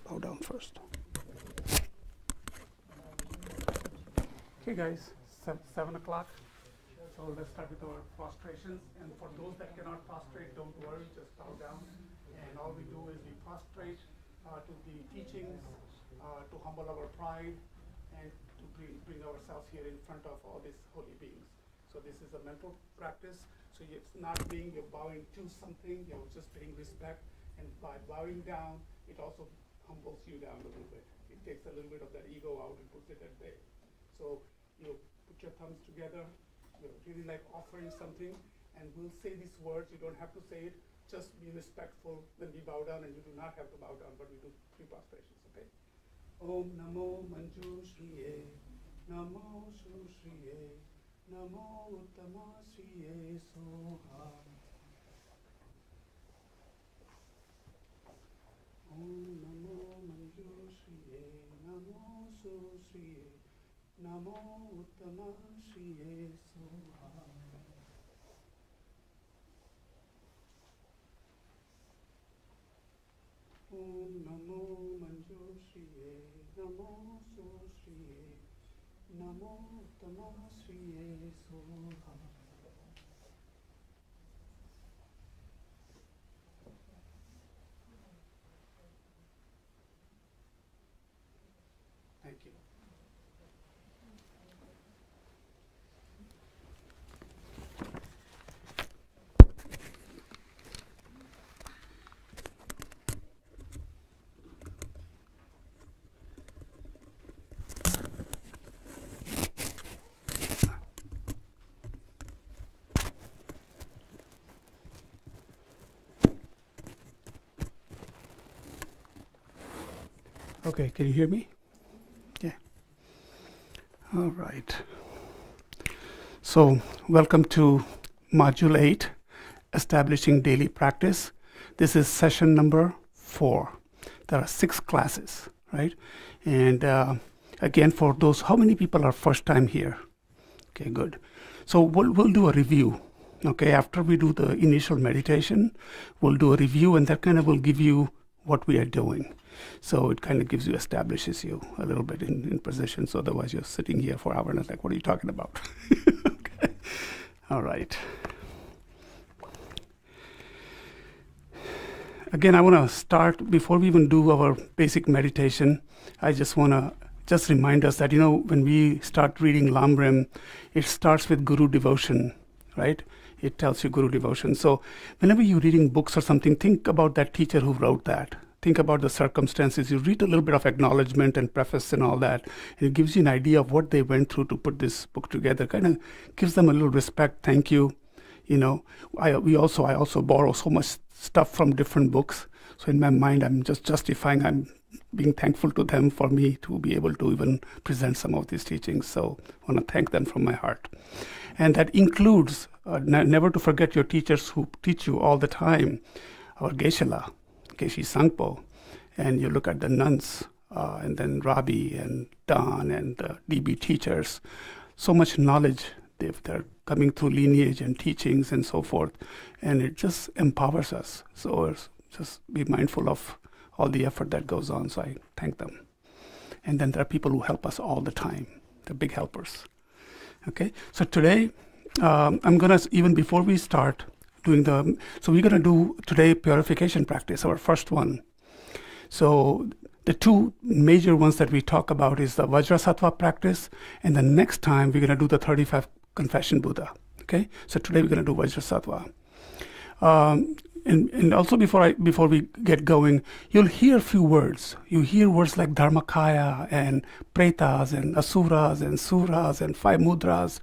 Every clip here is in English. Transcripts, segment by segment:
bow down first. Okay, guys, 7 o'clock. So let's start with our prostrations. And for those that cannot prostrate, don't worry, just bow down. And all we do is we prostrate to the teachings, to humble our pride, and to bring ourselves here in front of all these holy beings. So this is a mental practice. So it's not being you're bowing to something, you're just paying respect. And by bowing down, it also humbles you down a little bit. It takes a little bit of that ego out and puts it at bay. So you put your thumbs together, you're really like offering something, and we'll say these words. You don't have to say it, just be respectful when we bow down, and you do not have to bow down, but we do 3 prostrations, okay? Om Namo Manju Shriye, Namo Shru Shriye, Namo Uttama Shriye Soha. Om Namo Manju Shriye, Namo Shru Shriye, Namo Uttama Shriye Soha. Om Namo Manju Shriye, Namo Shru Shriye, Namo Uttama Shriye Soha. Thank you. Okay, can you hear me? Yeah. All right. So, welcome to Module 8, Establishing Daily Practice. This is session number 4. There are 6 classes, right? And again, for those, how many people are first time here? Okay, good. So, we'll do a review. Okay, after we do the initial meditation, we'll do a review, and that kind of will give you what we are doing. So it kind of gives you, establishes you a little bit in position. So otherwise you're sitting here for an hour and it's like, what are you talking about? Okay. All right. Again, I want to start, before we even do our basic meditation, I just want to just remind us that, you know, when we start reading Lamrim, it starts with Guru devotion, right? It tells you Guru devotion. So whenever you're reading books or something, think about that teacher who wrote that. Think about the circumstances. You read a little bit of acknowledgement and preface and all that. And it gives you an idea of what they went through to put this book together. Kind of gives them a little respect. Thank you. You know, I also borrow so much stuff from different books. So in my mind, I'm just justifying. I'm being thankful to them for me to be able to even present some of these teachings. So I want to thank them from my heart. And that includes never to forget your teachers who teach you all the time. Our Geshe-la, Geshe Sangpo, and you look at the nuns, and then Rabi and Dan and the DB teachers. So much knowledge they're coming through lineage and teachings and so forth, and it just empowers us. So just be mindful of all the effort that goes on. So I thank them. And then there are people who help us all the time. They're big helpers. Okay, so today I'm gonna, even before we start doing so we're gonna do today purification practice, our first one. So the 2 major ones that we talk about is the Vajrasattva practice, and the next time we're gonna do the 35 Confession Buddha. Okay, so today we're gonna do Vajrasattva. And also before we get going, you'll hear a few words. You hear words like Dharmakaya and Pretas and Asuras and Suras and 5 mudras.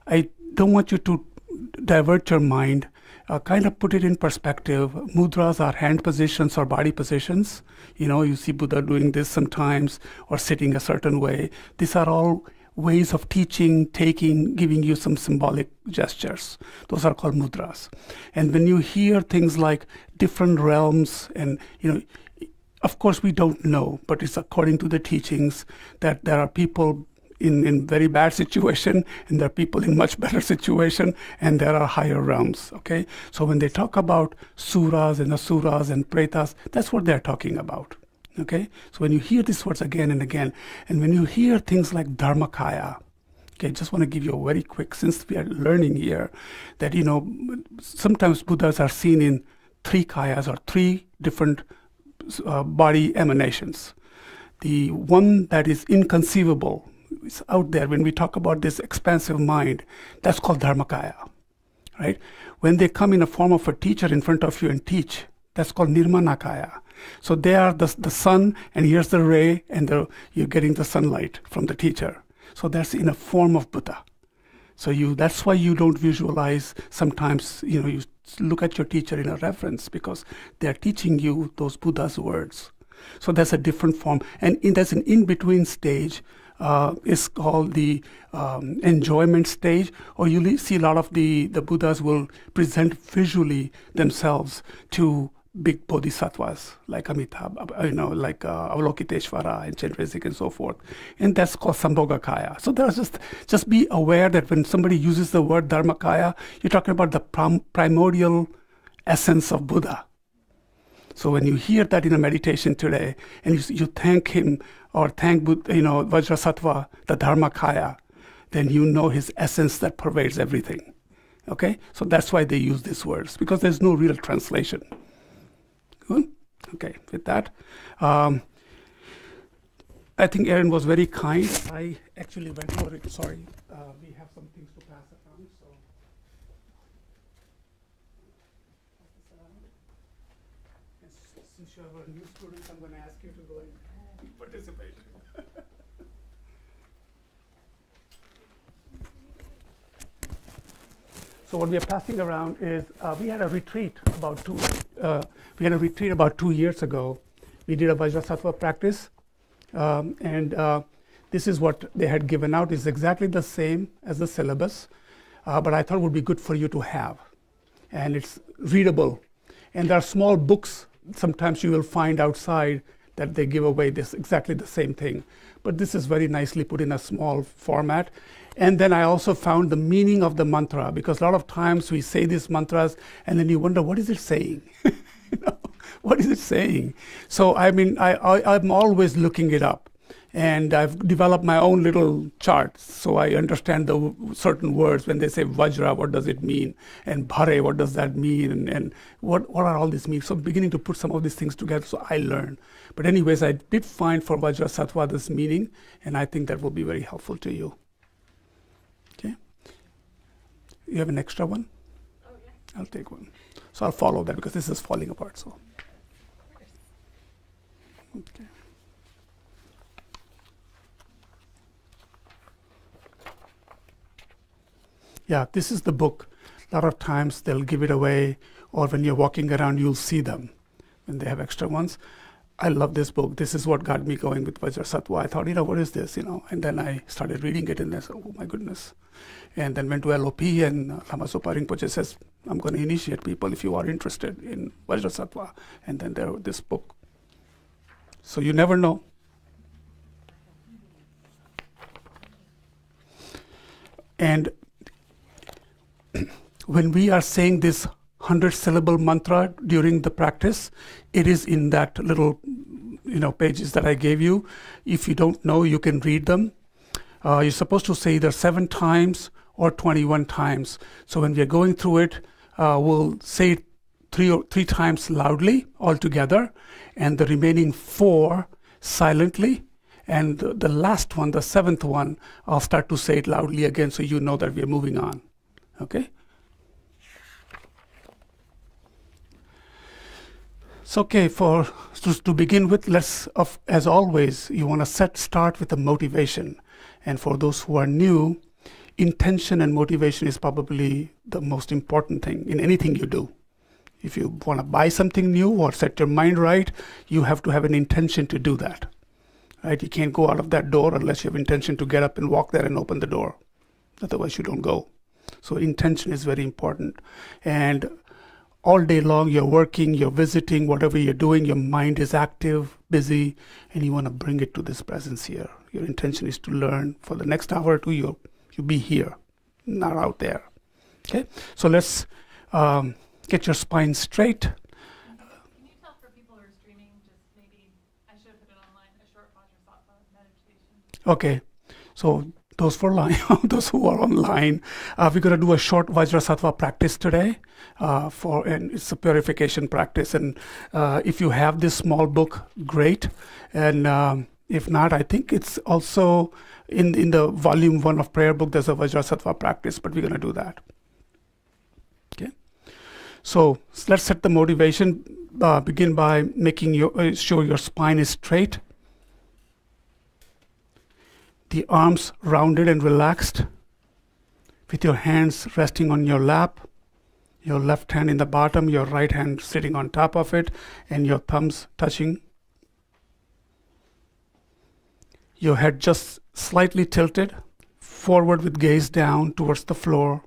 I don't want you to divert your mind. Kind of put it in perspective. Mudras are hand positions or body positions. You know, you see Buddha doing this sometimes, or sitting a certain way. These are all ways of teaching, taking, giving you some symbolic gestures. Those are called mudras. And when you hear things like different realms, and, you know, of course we don't know, but it's according to the teachings that there are people in very bad situation, and there are people in much better situation, and there are higher realms, okay? So when they talk about suras and asuras and pretas, that's what they're talking about, Okay, so when you hear these words again and again, and when you hear things like Dharmakaya, okay, just want to give you a very quick, since we are learning here, that sometimes Buddhas are seen in three kayas or three different body emanations. The one that is inconceivable is out there. When we talk about this expansive mind, that's called Dharmakaya, right? When they come in a form of a teacher in front of you and teach, that's called Nirmanakaya. So they are the sun, and here's the ray, and you're getting the sunlight from the teacher. So that's in a form of Buddha. So that's why you don't visualize sometimes, you look at your teacher in a reference, because they're teaching you those Buddha's words. So that's a different form. And that's an in-between stage. Is called the enjoyment stage, or you see a lot of the Buddhas will present visually themselves to big bodhisattvas like Amitabha, like Avalokiteshvara and Chandresic and so forth. And that's called Sambhogakaya. So there's just be aware that when somebody uses the word Dharmakaya, you're talking about the primordial essence of Buddha. So when you hear that in a meditation today, and you thank him or thank Vajrasattva, the Dharmakaya, then you know his essence that pervades everything. Okay? So that's why they use these words, because there's no real translation. Good? Okay, with that. I think Aaron was very kind. I actually went for it. Sorry. We have some things to pass around. So. Since you're a new student, I'm going to ask you to go and participate. So what we are passing around is we had a retreat about 2 years ago. We did a Vajrasattva practice, and this is what they had given out. It's exactly the same as the syllabus, but I thought it would be good for you to have, and it's readable. And there are small books. Sometimes you will find outside that they give away this exactly the same thing, but this is very nicely put in a small format. And then I also found the meaning of the mantra, because a lot of times we say these mantras and then you wonder, what is it saying? What is it saying? So I'm always looking it up, and I've developed my own little charts, so I understand the certain words. When they say Vajra, what does it mean? And Bhare, what does that mean? And what are all these mean? So I'm beginning to put some of these things together, so I learn. But anyways, I did find for Vajrasattva this meaning, and I think that will be very helpful to you. Okay? You have an extra one? Oh, yeah. I'll take one. So I'll follow that, because this is falling apart. So. Okay. Yeah, this is the book. A lot of times they'll give it away, or when you're walking around, you'll see them when they have extra ones. I love this book. This is what got me going with Vajrasattva. I thought, what is this, And then I started reading it, and I said, oh my goodness. And then went to LOP, and Lama Zopa Rinpoche says, I'm going to initiate people if you are interested in Vajrasattva. And then there this book. So you never know. And when we are saying this 100-syllable mantra during the practice, it is in that little, pages that I gave you. If you don't know, you can read them. You're supposed to say either 7 times or 21 times. So when we are going through it, we'll say it three times loudly altogether, and the remaining 4 silently. And the last one, the 7th one, I'll start to say it loudly again, so you know that we are moving on. Okay? So, okay, to begin with, as always, you want to start with a motivation. And for those who are new, intention and motivation is probably the most important thing in anything you do. If you want to buy something new or set your mind right, you have to have an intention to do that. Right? You can't go out of that door unless you have intention to get up and walk there and open the door. Otherwise, you don't go. So intention is very important. And all day long, you're working, you're visiting, whatever you're doing, your mind is active, busy, and you want to bring it to this presence here. Your intention is to learn. For the next hour or two, you be here, not out there. Okay? So let's get your spine straight. Can you tell for people who are streaming, just maybe, I showed Okay, so those for line, those who are online, we're going to do a short Vajrasattva practice today. And it's a purification practice. And if you have this small book, great. And if not, I think it's also in the volume 1 of prayer book. There's a Vajrasattva practice, but we're going to do that. Okay. So let's set the motivation. Begin by making sure your spine is straight. The arms rounded and relaxed, with your hands resting on your lap, your left hand in the bottom, your right hand sitting on top of it, and your thumbs touching. Your head just slightly tilted, forward with gaze down towards the floor.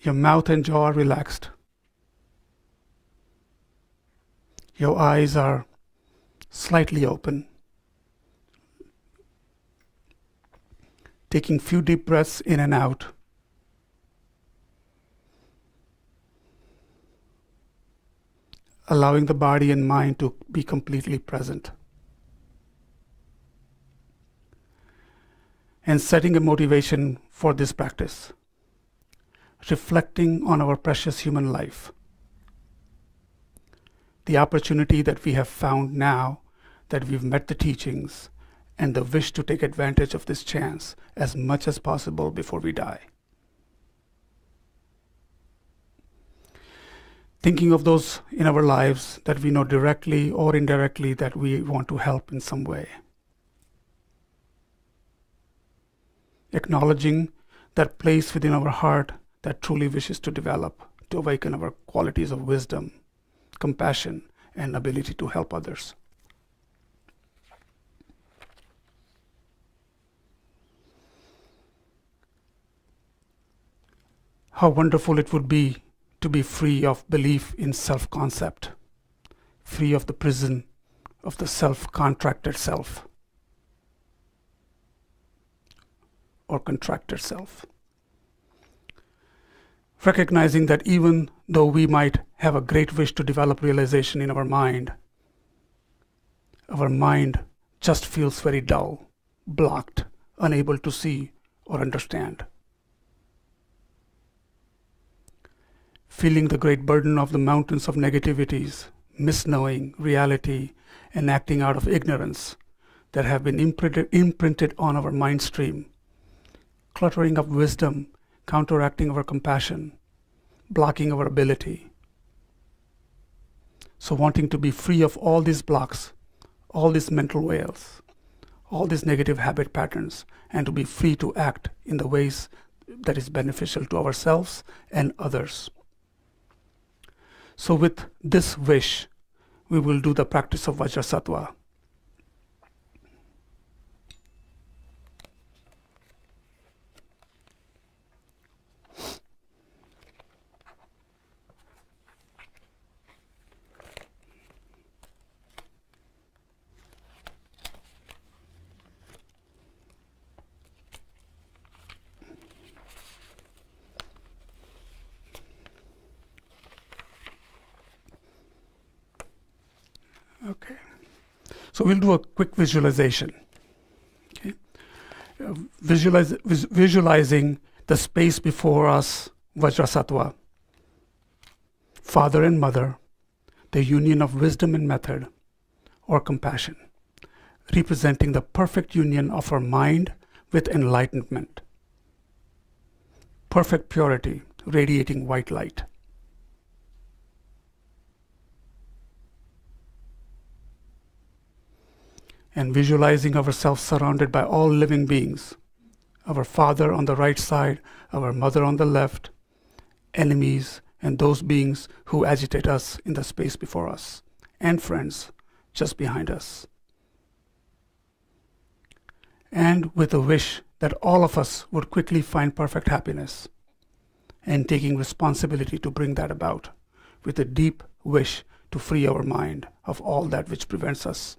Your mouth and jaw are relaxed. Your eyes are slightly open. Taking few deep breaths in and out. Allowing the body and mind to be completely present. And setting a motivation for this practice. Reflecting on our precious human life. The opportunity that we have found now that we've met the teachings, and the wish to take advantage of this chance as much as possible before we die. Thinking of those in our lives that we know directly or indirectly that we want to help in some way. Acknowledging that place within our heart that truly wishes to develop, to awaken our qualities of wisdom, compassion, and ability to help others. How wonderful it would be to be free of belief in self-concept, free of the prison of the self-contracted self or contracted self. Recognizing that even though we might have a great wish to develop realization in our mind just feels very dull, blocked, unable to see or understand. Feeling the great burden of the mountains of negativities, misknowing reality, and acting out of ignorance that have been imprinted on our mind stream, cluttering up wisdom, counteracting our compassion, blocking our ability. So wanting to be free of all these blocks, all these mental veils, all these negative habit patterns, and to be free to act in the ways that is beneficial to ourselves and others. So with this wish, we will do the practice of Vajrasattva. Okay, so we'll do a quick visualization. Okay, visualizing the space before us, Vajrasattva, father and mother, the union of wisdom and method, or compassion, representing the perfect union of our mind with enlightenment, perfect purity, radiating white light. And visualizing ourselves surrounded by all living beings, our father on the right side, our mother on the left, enemies, and those beings who agitate us in the space before us, and friends just behind us. And with a wish that all of us would quickly find perfect happiness, and taking responsibility to bring that about, with a deep wish to free our mind of all that which prevents us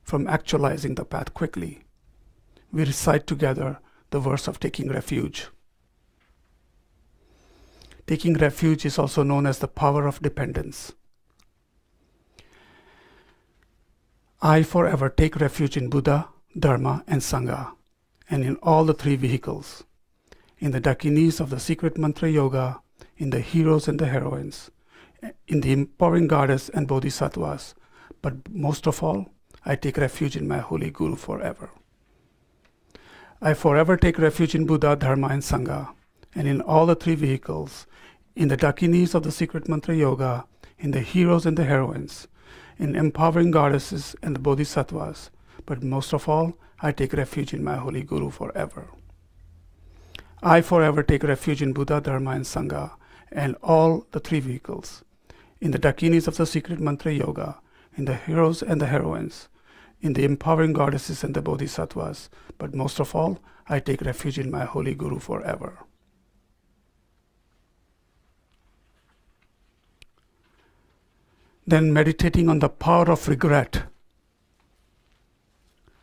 from actualizing the path quickly, we recite together the verse of taking refuge. Taking refuge is also known as the power of dependence. I forever take refuge in Buddha, Dharma, and Sangha, and in all the three vehicles, in the Dakinis of the secret mantra yoga, in the heroes and the heroines, in the empowering goddess and bodhisattvas, but most of all, I take refuge in my holy Guru forever. I forever take refuge in Buddha, Dharma, and Sangha, and in all the three vehicles, in the Dakinis of the secret mantra yoga, in the heroes and the heroines, in empowering goddesses and the bodhisattvas, but most of all, I take refuge in my holy Guru forever. I forever take refuge in Buddha, Dharma, and Sangha, and all the three vehicles, in the Dakinis of the secret mantra yoga, in the heroes and the heroines, in the empowering goddesses and the bodhisattvas, but most of all, I take refuge in my holy Guru forever. Then meditating on the power of regret,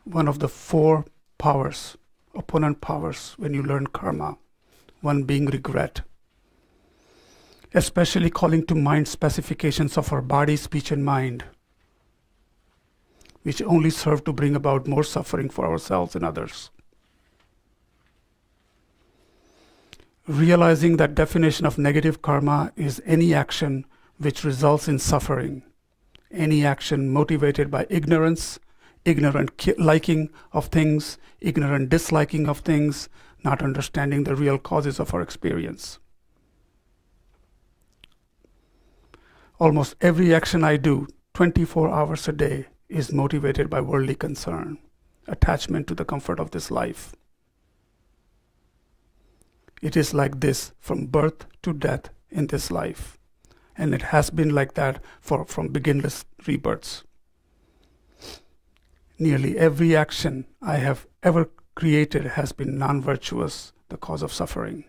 one of the four powers, opponent powers when you learn karma, one being regret. Especially calling to mind specifications of our body, speech, and mind, which only serve to bring about more suffering for ourselves and others. Realizing that definition of negative karma is any action which results in suffering, any action motivated by ignorance, ignorant liking of things, ignorant disliking of things, not understanding the real causes of our experience. Almost every action I do 24 hours a day is motivated by worldly concern, attachment to the comfort of this life. It is like this from birth to death in this life, and it has been like that from beginless rebirths. Nearly every action I have ever created has been non-virtuous, the cause of suffering.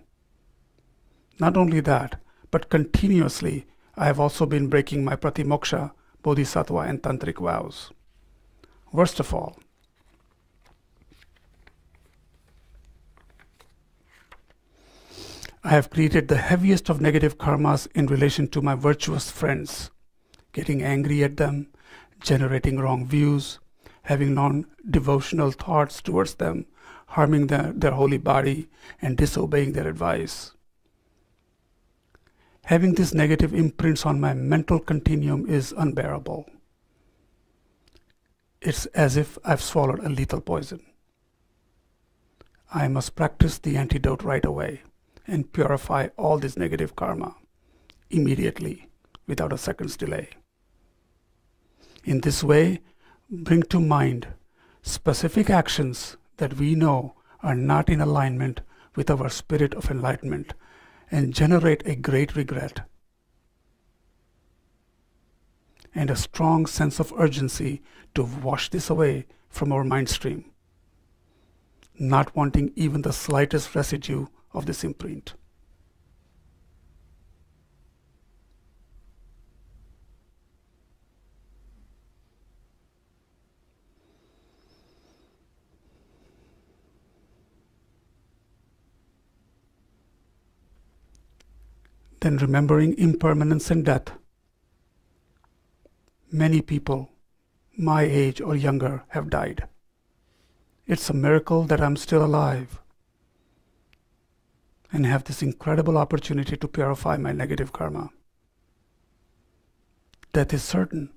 Not only that, but continuously I have also been breaking my pratimoksha, bodhisattva, and tantric vows. Worst of all, I have created the heaviest of negative karmas in relation to my virtuous friends, getting angry at them, generating wrong views, having non-devotional thoughts towards them, harming their holy body, and disobeying their advice. Having these negative imprints on my mental continuum is unbearable. It's as if I've swallowed a lethal poison. I must practice the antidote right away and purify all this negative karma immediately, without a second's delay. In this way, bring to mind specific actions that we know are not in alignment with our spirit of enlightenment and generate a great regret and a strong sense of urgency to wash this away from our mind stream, not wanting even the slightest residue of this imprint. Then remembering impermanence and death. Many people, my age or younger, have died. It's a miracle that I'm still alive and have this incredible opportunity to purify my negative karma. Death is certain,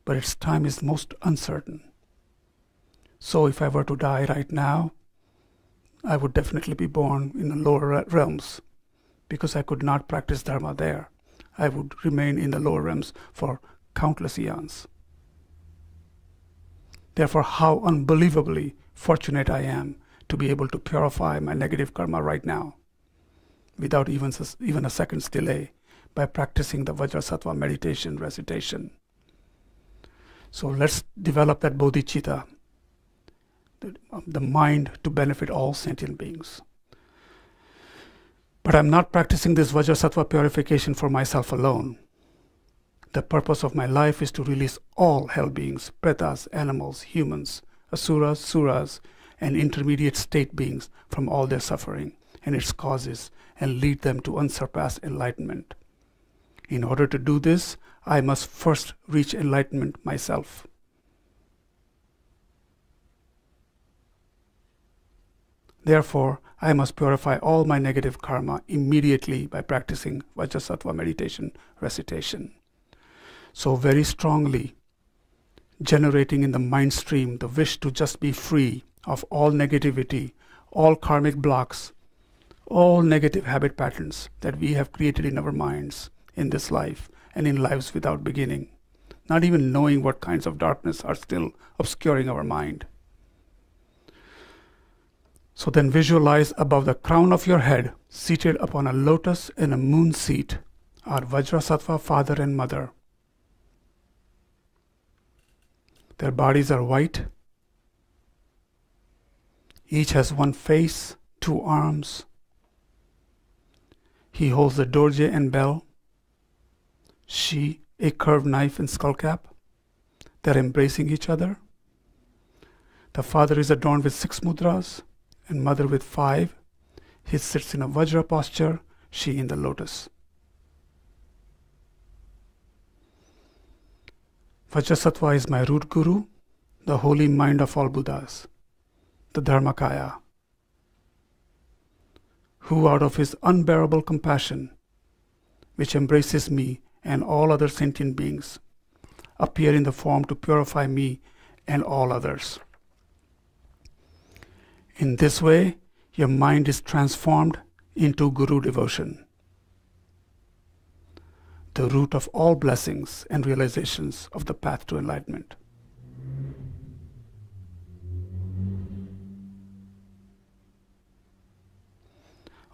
but its time is most uncertain. So if I were to die right now, I would definitely be born in the lower realms, because I could not practice dharma there. I would remain in the lower realms for countless eons. Therefore, how unbelievably fortunate I am to be able to purify my negative karma right now, without even a second's delay, by practicing the Vajrasattva meditation recitation. So let's develop that bodhicitta, the mind to benefit all sentient beings. But I'm not practicing this Vajrasattva purification for myself alone. The purpose of my life is to release all hell beings, pretas, animals, humans, asuras, suras, and intermediate state beings from all their suffering and its causes, and lead them to unsurpassed enlightenment. In order to do this, I must first reach enlightenment myself. Therefore, I must purify all my negative karma immediately by practicing Vajrasattva meditation recitation. So very strongly generating in the mind stream the wish to just be free of all negativity, all karmic blocks, all negative habit patterns that we have created in our minds in this life and in lives without beginning, not even knowing what kinds of darkness are still obscuring our mind. So then visualize above the crown of your head, seated upon a lotus in a moon seat, are Vajrasattva father and mother. Their bodies are white. Each has one face, two arms. He holds the dorje and bell. She, a curved knife and skull cap. They're embracing each other. The father is adorned with 6 mudras and mother with 5. He sits in a Vajra posture, she in the lotus. Vajrasattva is my root guru, the holy mind of all Buddhas, the Dharmakaya, who out of his unbearable compassion, which embraces me and all other sentient beings, appear in the form to purify me and all others. In this way, your mind is transformed into Guru devotion, the root of all blessings and realizations of the path to enlightenment.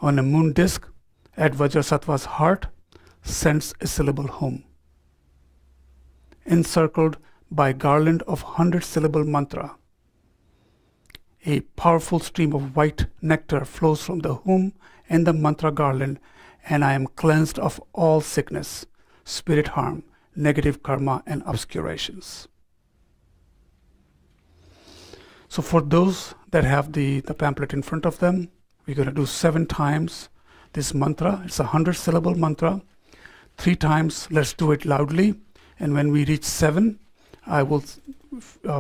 On a moon disk, at Vajrasattva's heart, sends a syllable home, encircled by a garland of 100-syllable mantra. A powerful stream of white nectar flows from the home and the mantra garland, and I am cleansed of all sickness, spirit harm, negative karma, and obscurations. So for those that have the pamphlet in front of them, we're going to do 7 times this mantra. It's a 100-syllable mantra. 3 times, let's do it loudly. And when we reach 7, I will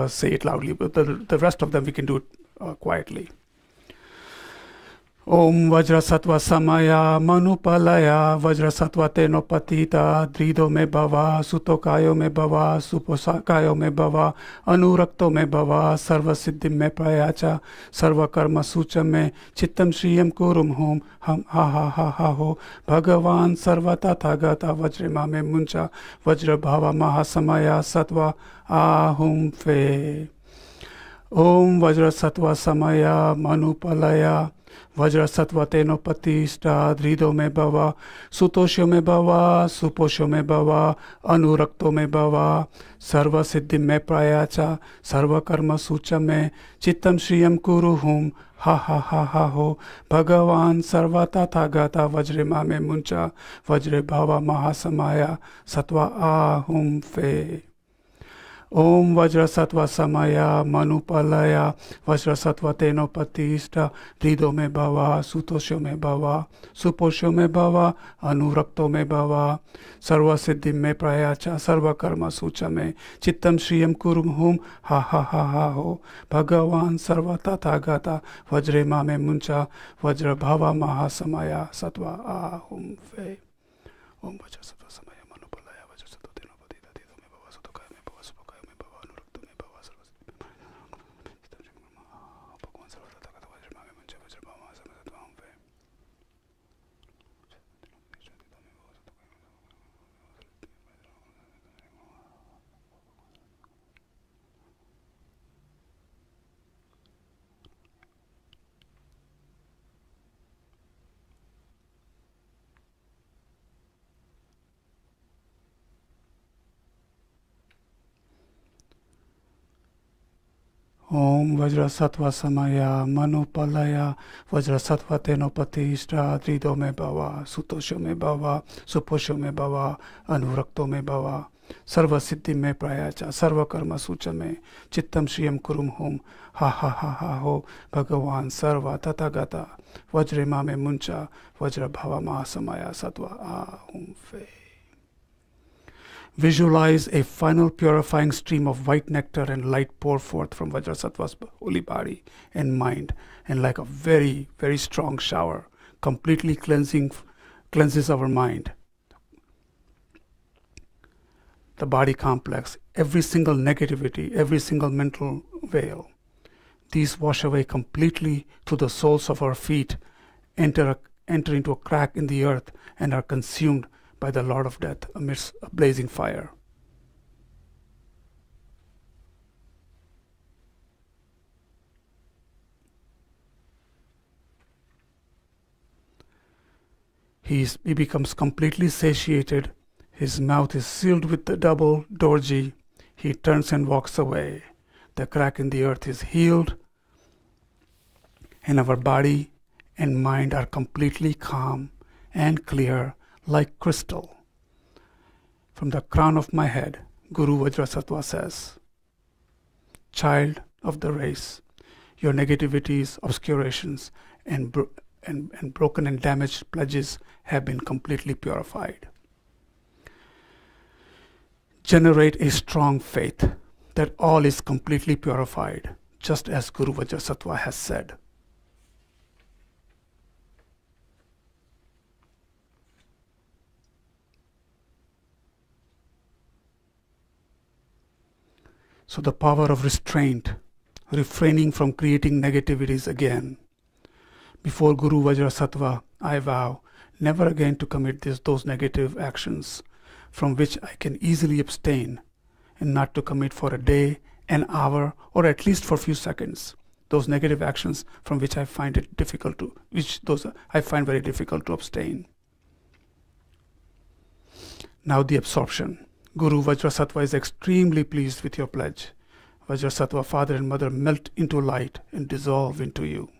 say it loudly, but the rest of them we can do it quietly. Om Vajrasattva Samaya Manupalaya Vajrasattva Teno Patita Drido Me Bhava Sutokayo Me Bhava Suposakayo Me Bhava Anurakto Me Bhava Sarva Siddhim Me Prayacha Sarva Karma Sucha Me Chittam Shriyam Kurum Hum Ham Ha Ha Ha Ha Ho Bhagavan Sarva Tathagata Vajrima Me Muncha Vajra Bhava Mahasamaya Sattva Ahum Fe. Om Vajrasattva Samaya Manupalaya Vajrasattva Teno Patista Drido Me Bhava Sutosho Me Bhava Suposho Me Bhava Anurakto Me Bhava Sarva Siddhim Me Prayacha Sarva Karma Sucha Me Chittam Shriyam Kuru Hum Ha Ha Ha Ha Ho Bhagavan Sarva Tathagata Vajrima Me Muncha Vajre Bhava Mahasamaya Sattva Ahum Fe. Om Vajrasattva Samaya Manupalaya Vajrasattva Teno Patista Drido Me Bhava Sutosho Me Bhava Suposho Me Bhava Anurakto Me Bhava Sarva Siddhim Me Prayacha Sarva Karma Sucha Me Chittam Shriyam Kurum Hum Ha Ha Ha Ha Ho Bhagavan Sarva Tathagata Vajrema Me Muncha Vajra Bhava Mahasamaya Sattva Ahum Fe. Om Vajrasattva Samaya Manupalaya Vajrasattva Teno Patista Drido Me Bhava Sutokaya Me Bhava Supokayo Me Bhava Anurakto Me Bhava Sarva Bhagavan Sarva Tathagata Vajrema Me Muncha Vajra Bhava Mahasamaya Sattva Ahum Fe. Om Vajrasattva Samaya Manupalaya Vajrasattva Teno Patista Drido Me Bhava Sutosho Me Bhava Suposho Me Bhava Anurakto Me Bhava Sarva Siddhim Me Prayacha Sarva Karma Sucha Me Chittam Shriyam Kurum Hum Ha Ha Ha Ha Ho Bhagavan Sarva Tathagata Vajrema Me Muncha Vajra Bhava Mahasamaya Sattva Ahum Fe. Visualize a final purifying stream of white nectar and light pour forth from Vajrasattva's holy body and mind, and like a very, very strong shower, completely cleanses our mind, the body complex, every single negativity, every single mental veil. These wash away completely to the soles of our feet, enter into a crack in the earth, and are consumed by the Lord of Death amidst a blazing fire. He becomes completely satiated. His mouth is sealed with the double dorji. He turns and walks away. The crack in the earth is healed, and our body and mind are completely calm and clear like crystal. From the crown of my head, Guru Vajrasattva says, "Child of the race, your negativities, obscurations, and broken and damaged pledges have been completely purified. Generate a strong faith that all is completely purified, just as Guru Vajrasattva has said." So the power of restraint, refraining from creating negativities again. Before Guru Vajrasattva, I vow never again to commit those negative actions from which I can easily abstain, and not to commit for a day, an hour, or at least for a few seconds those negative actions from which I find very difficult to abstain. Now the absorption. Guru Vajrasattva is extremely pleased with your pledge. Vajrasattva, father and mother, melt into light and dissolve into you.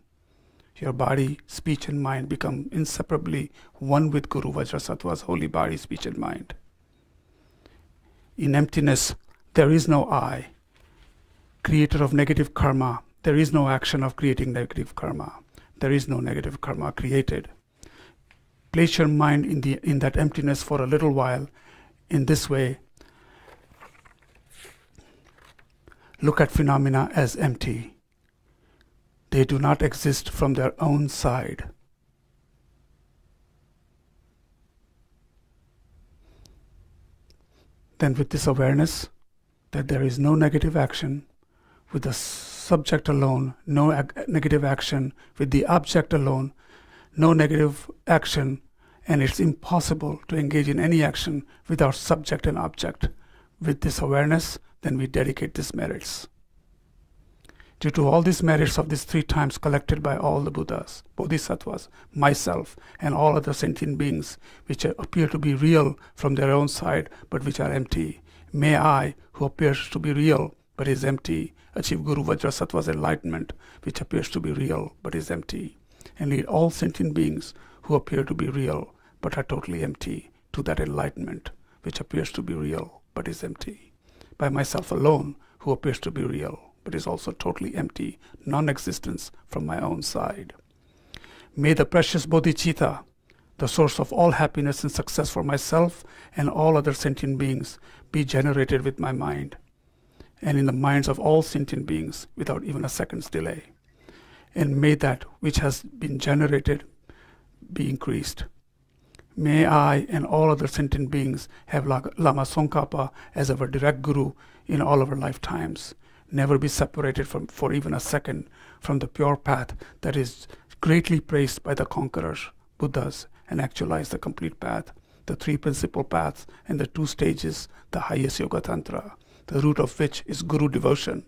Your body, speech, and mind become inseparably one with Guru Vajrasattva's holy body, speech, and mind. In emptiness, there is no I, creator of negative karma. There is no action of creating negative karma. There is no negative karma created. Place your mind in that emptiness for a little while. In this way, look at phenomena as empty. They do not exist from their own side. Then with this awareness that there is no negative action with the subject alone, no negative action with the object alone, no negative action, and it's impossible to engage in any action without subject and object. With this awareness, then we dedicate these merits. Due to all these merits of these 3 times collected by all the Buddhas, Bodhisattvas, myself, and all other sentient beings, which appear to be real from their own side, but which are empty, may I, who appears to be real but is empty, achieve Guru Vajrasattva's enlightenment, which appears to be real but is empty, and lead all sentient beings who appear to be real but are totally empty to that enlightenment, which appears to be real but is empty. By myself alone, who appears to be real but is also totally empty, non-existence from my own side. May the precious bodhicitta, the source of all happiness and success for myself and all other sentient beings, be generated with my mind, and in the minds of all sentient beings without even a second's delay. And may that which has been generated be increased. May I and all other sentient beings have Lama Tsongkhapa as our direct guru in all our lifetimes. Never be separated for even a second from the pure path that is greatly praised by the conquerors, Buddhas, and actualize the complete path, the 3 principal paths and the 2 stages, the highest Yoga Tantra, the root of which is Guru devotion,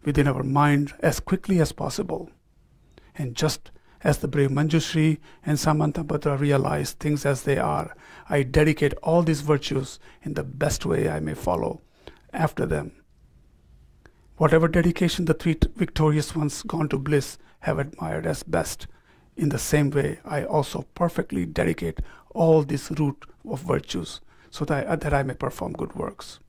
within our mind as quickly as possible. And just as the brave Manjushri and Samantabhadra realize things as they are, I dedicate all these virtues in the best way I may follow after them. Whatever dedication the 3 victorious ones gone to bliss have admired as best, in the same way I also perfectly dedicate all this root of virtues so that I may perform good works.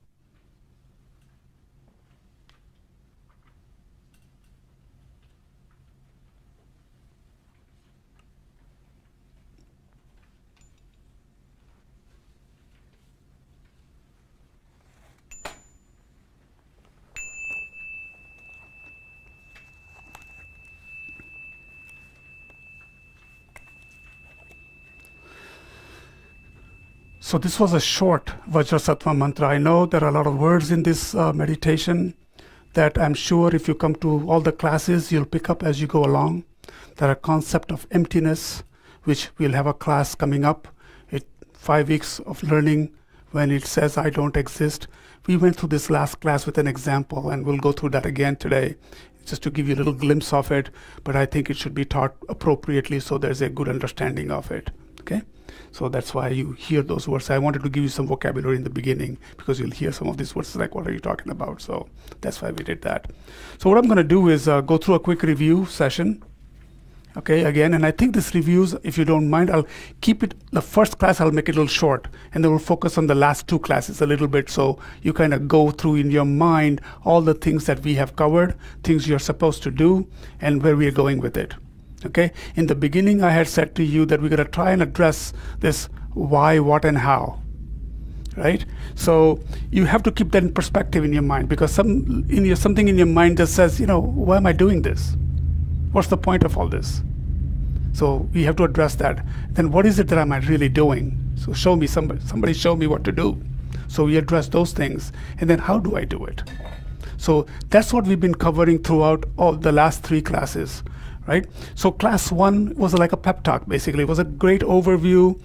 So this was a short Vajrasattva mantra. I know there are a lot of words in this meditation that I'm sure if you come to all the classes, you'll pick up as you go along. There are concept of emptiness, which we'll have a class coming up. 5 weeks of learning when it says I don't exist. We went through this last class with an example, and we'll go through that again today, just to give you a little glimpse of it. But I think it should be taught appropriately so there's a good understanding of it. Okay? So that's why you hear those words. I wanted to give you some vocabulary in the beginning because you'll hear some of these words like, what are you talking about? So that's why we did that. So what I'm going to do is go through a quick review session. Okay, again, and I think this reviews, if you don't mind, I'll keep it, the first class, I'll make it a little short, and then we'll focus on the last 2 classes a little bit, so you kind of go through in your mind all the things that we have covered, things you're supposed to do, and where we are going with it. Okay, in the beginning, I had said to you that we're going to try and address this why, what, and how. Right? So you have to keep that in perspective in your mind, because something in your mind just says, why am I doing this? What's the point of all this? So we have to address that. Then what is it that am I really doing? So show me, somebody show me what to do. So we address those things. And then how do I do it? So that's what we've been covering throughout all the last 3 classes. Right? So class 1 was like a pep talk, basically. It was a great overview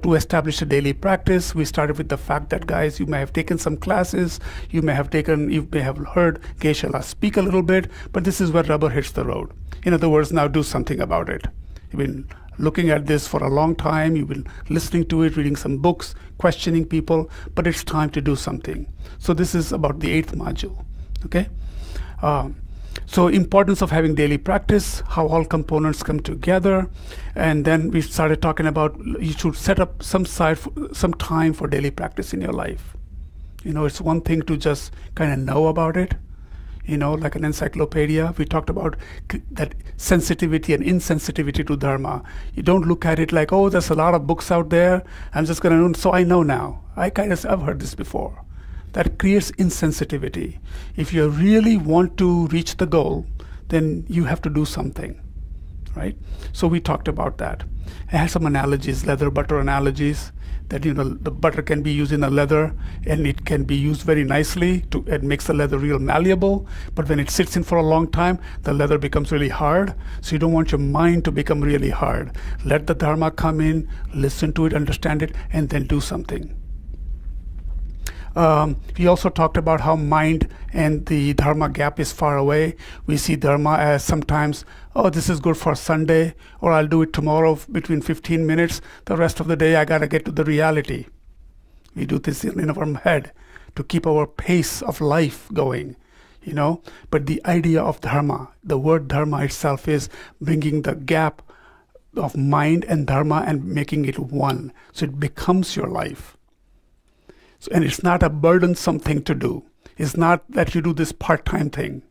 to establish a daily practice. We started with the fact that, guys, you may have taken some classes, you may have heard Geshe-la speak a little bit, but this is where rubber hits the road. In other words, now do something about it. You've been looking at this for a long time, you've been listening to it, reading some books, questioning people, but it's time to do something. So this is about the 8th module. Okay? So importance of having daily practice, how all components come together, and then we started talking about you should set up some time for daily practice in your life. It's one thing to just kind of know about it, like an encyclopedia. We talked about that sensitivity and insensitivity to Dharma. You don't look at it like, oh, there's a lot of books out there, I'm just going to know, so I know now. I've heard this before. That creates insensitivity. If you really want to reach the goal, then you have to do something, right? So we talked about that. I had some analogies, leather butter analogies, that the butter can be used in a leather and it can be used very nicely it makes the leather real malleable, but when it sits in for a long time, the leather becomes really hard. So you don't want your mind to become really hard. Let the Dharma come in, listen to it, understand it, and then do something. We also talked about how mind and the Dharma gap is far away. We see Dharma as sometimes, oh, this is good for Sunday, or I'll do it tomorrow between 15 minutes. The rest of the day, I got to get to the reality. We do this in our head to keep our pace of life going, But the idea of Dharma, the word Dharma itself is bringing the gap of mind and Dharma and making it one. So it becomes your life. And it's not a burdensome thing to do. It's not that you do this part-time thing,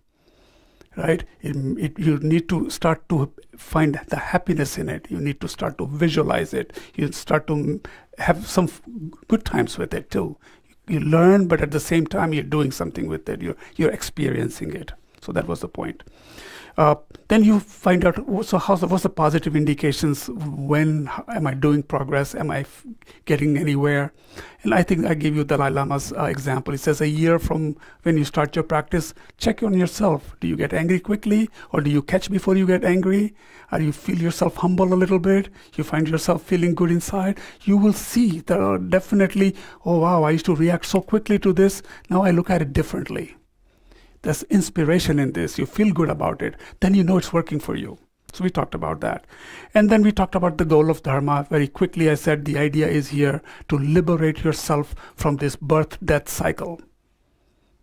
right? You need to start to find the happiness in it. You need to start to visualize it. You start to have some good times with it too. You learn, but at the same time, you're doing something with it. You're experiencing it. So that was the point. Then you find out, what's the positive indications? When am I doing progress? Am I getting anywhere? And I think I gave you Dalai Lama's example. It says a year from when you start your practice, check on yourself. Do you get angry quickly? Or do you catch before you get angry? Or you feel yourself humble a little bit? You find yourself feeling good inside? You will see there are definitely, oh wow, I used to react so quickly to this. Now I look at it differently. There's inspiration in this. You feel good about it. Then you know it's working for you. So we talked about that. And then we talked about the goal of Dharma. Very quickly, I said the idea is here to liberate yourself from this birth-death cycle.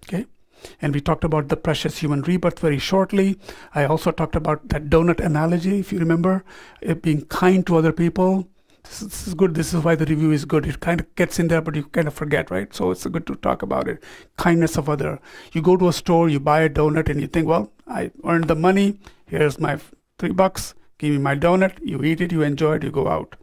Okay? And we talked about the precious human rebirth very shortly. I also talked about that donut analogy, if you remember, being kind to other people. This is good. This is why the review is good. It kind of gets in there, but you kind of forget, right? So it's good to talk about it. Kindness of other. You go to a store, you buy a donut, and you think, well, I earned the money. Here's my $3. Give me my donut. You eat it, you enjoy it, you go out.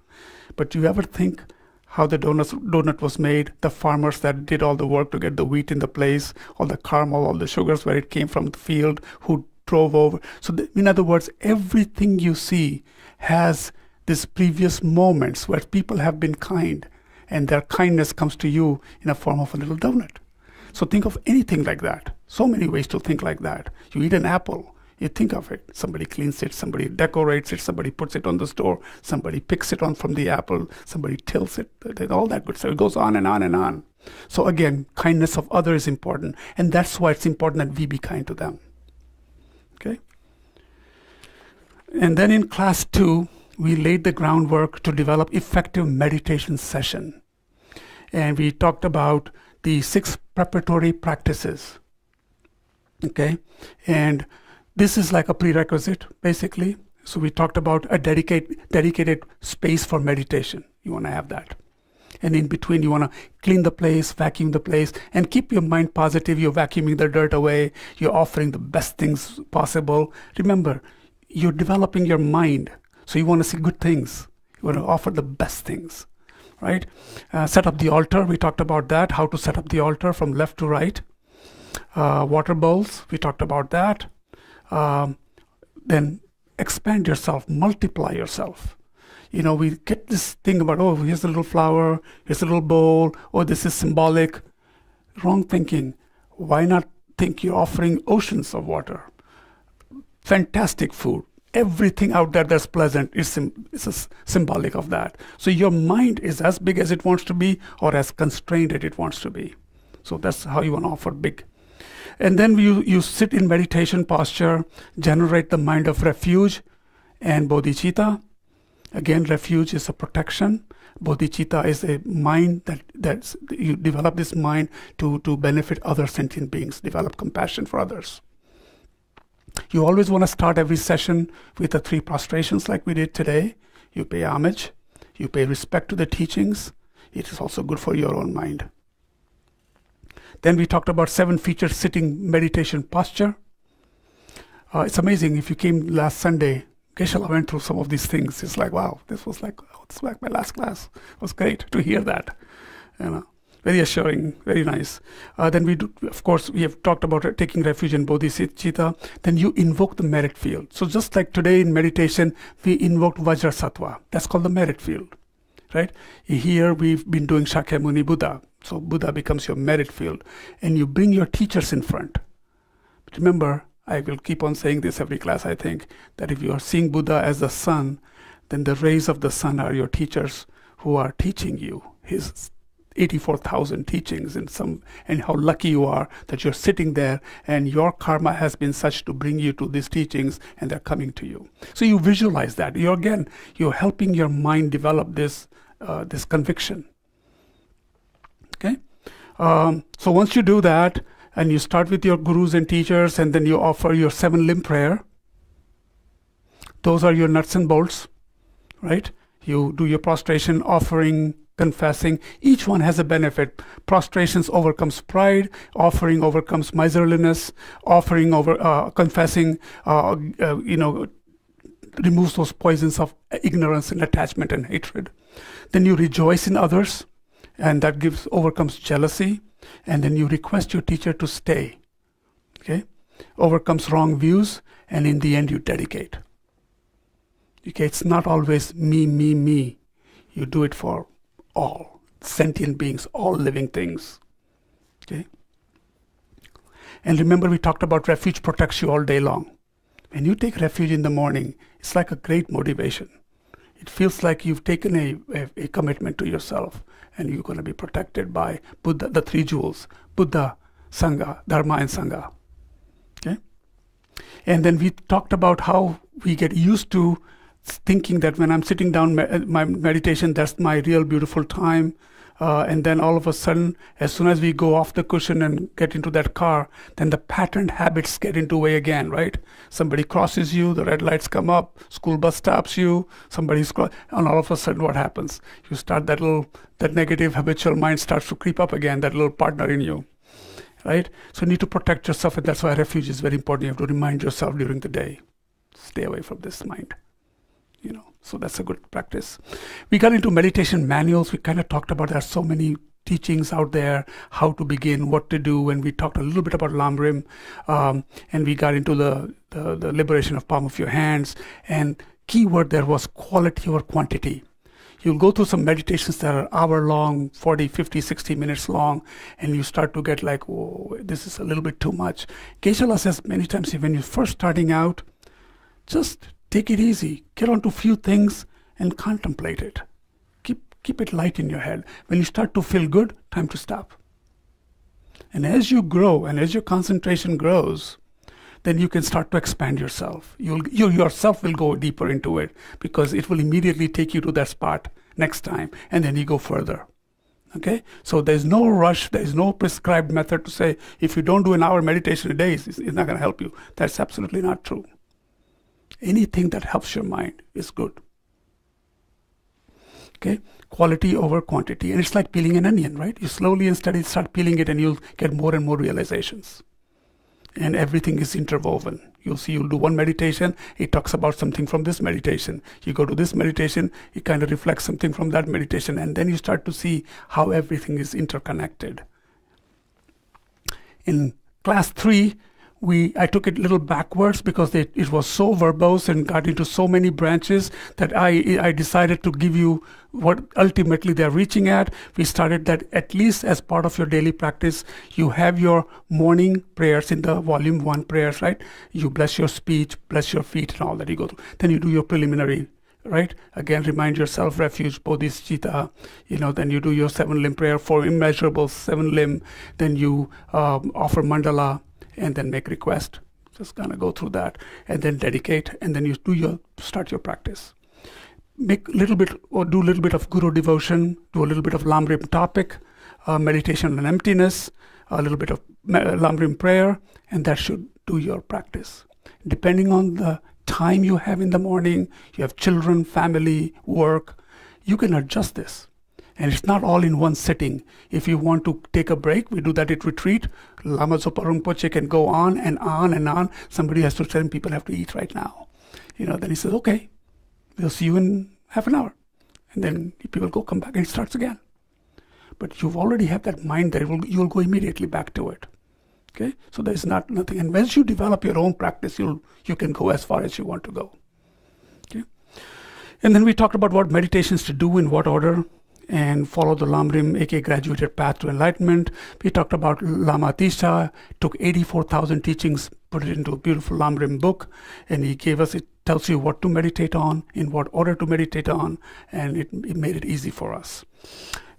But do you ever think how the donut was made? The farmers that did all the work to get the wheat in the place, all the caramel, all the sugars, where it came from the field, who drove over. So in other words, everything you see has these previous moments where people have been kind and their kindness comes to you in a form of a little donut. So think of anything like that. So many ways to think like that. You eat an apple, you think of it. Somebody cleans it, somebody decorates it, somebody puts it on the store, somebody picks it on from the apple, somebody tills it, all that good stuff. It goes on and on and on. So again, kindness of others is important, and that's why it's important that we be kind to them. Okay? And then in class 2, we laid the groundwork to develop effective meditation session. And we talked about the 6 preparatory practices. Okay? And this is like a prerequisite, basically. So we talked about a dedicated space for meditation. You want to have that. And in between, you want to clean the place, vacuum the place, and keep your mind positive. You're vacuuming the dirt away. You're offering the best things possible. Remember, you're developing your mind. So you want to see good things. You want to offer the best things, right? Set up the altar. We talked about that, how to set up the altar from left to right. Water bowls. We talked about that. Then expand yourself, multiply yourself. You know, we get this thing about, oh, here's a little flower, here's a little bowl, oh, this is symbolic. Wrong thinking. Why not think you're offering oceans of water? Fantastic food. Everything out there that's pleasant is symbolic of that. So your mind is as big as it wants to be or as constrained as it wants to be. So that's how you want to offer big. And then you sit in meditation posture, generate the mind of refuge and bodhicitta. Again, refuge is a protection. Bodhicitta is a mind that's you develop this mind to benefit other sentient beings, develop compassion for others. You always want to start every session with the 3 prostrations like we did today. You pay homage, you pay respect to the teachings. It is also good for your own mind. Then we talked about 7 featured sitting meditation posture. It's amazing. If you came last Sunday, Geshe-la went through some of these things. It's like, wow, this was like my last class. It was great to hear that. You know, very assuring, very nice. Then we have talked about taking refuge in bodhicitta. Then you invoke the merit field. So just like today in meditation, we invoked Vajrasattva. That's called the merit field, right? Here we've been doing Shakyamuni Buddha. So Buddha becomes your merit field. And you bring your teachers in front. But remember, I will keep on saying this every class, I think, that if you are seeing Buddha as the sun, then the rays of the sun are your teachers who are teaching you his 84,000 teachings and how lucky you are that you're sitting there and your karma has been such to bring you to these teachings and they're coming to you. So you visualize that. You're helping your mind develop this conviction. Okay? So once you do that, and you start with your gurus and teachers, and then you offer your 7-limb prayer. Those are your nuts and bolts, right? You do your prostration, offering, confessing. Each one has a benefit. Prostrations overcomes pride. Offering overcomes miserliness. Confessing, removes those poisons of ignorance and attachment and hatred. Then you rejoice in others, and that overcomes jealousy. And then you request your teacher to stay. Okay? Overcomes wrong views, and in the end you dedicate. Okay, it's not always me. You do it for all sentient beings, all living things. Okay? And remember, we talked about refuge protects you all day long. When you take refuge in the morning, it's like a great motivation. It feels like you've taken a commitment to yourself, and you're going to be protected by Buddha, the 3 jewels, Buddha, Sangha, Dharma, and Sangha. Okay? And then we talked about how we get used to thinking that when I'm sitting down, my meditation, that's my real beautiful time. And then all of a sudden, as soon as we go off the cushion and get into that car, then the patterned habits get into way again, right? Somebody crosses you, the red lights come up, school bus stops you, and all of a sudden what happens? You start that negative habitual mind starts to creep up again, that little partner in you, right? So you need to protect yourself, and that's why refuge is very important. You have to remind yourself during the day, stay away from this mind. So that's a good practice. We got into meditation manuals. We kind of talked about there are so many teachings out there, how to begin, what to do, and we talked a little bit about Lamrim, and we got into the liberation of palm of your hands, and key word there was quality over quantity. you'll go through some meditations that are hour long, 40, 50, 60 minutes long, and you start to get like, whoa, this is a little bit too much. Geshe-la says many times, when you're first starting out, just take it easy. Get onto a few things and contemplate it. Keep it light in your head. When you start to feel good, time to stop. And as you grow and as your concentration grows, then you can start to expand yourself. You yourself will go deeper into it, because it will immediately take you to that spot next time, and then you go further. Okay? So there's no rush, there's no prescribed method to say, if you don't do an hour meditation a day, it's not going to help you. That's absolutely not true. Anything that helps your mind is good. Okay? Quality over quantity. And it's like peeling an onion, right? You slowly and steadily start peeling it, and you'll get more and more realizations. And everything is interwoven. You'll see, you'll do one meditation, it talks about something from this meditation. You go to this meditation, it kind of reflects something from that meditation, and then you start to see how everything is interconnected. In class 3, I took it a little backwards, because it was so verbose and got into so many branches that I decided to give you what ultimately they're reaching at. We started that at least as part of your daily practice. You have your morning prayers in the volume 1 prayers, right? You bless your speech, bless your feet, and all that you go through. Then you do your preliminary, right? Again, remind yourself, refuge, bodhicitta, then you do your 7-limb prayer for immeasurable 7-limb. Then you offer mandala, and then make request. Just gonna go through that, and then dedicate, and then you start your practice. Make do a little bit of guru devotion, do a little bit of Lamrim topic, meditation on emptiness, a little bit of Lamrim prayer, and that should do your practice. Depending on the time you have in the morning, you have children, family, work, you can adjust this. And it's not all in one sitting. If you want to take a break, we do that at retreat. Lama Zopa Rinpoche can go on and on and on. Somebody has to tell him people have to eat right now. Then he says, okay, we'll see you in half an hour. And then people come back and it starts again. But you've already have that mind there. You'll go immediately back to it. Okay? So there's nothing. And once you develop your own practice, you can go as far as you want to go. Okay? And then we talked about what meditations to do in what order, and follow the Lamrim, aka graduated path to enlightenment. We talked about Lama Atisha, took 84,000 teachings, put it into a beautiful Lamrim book, and it tells you what to meditate on, in what order to meditate on, and it made it easy for us.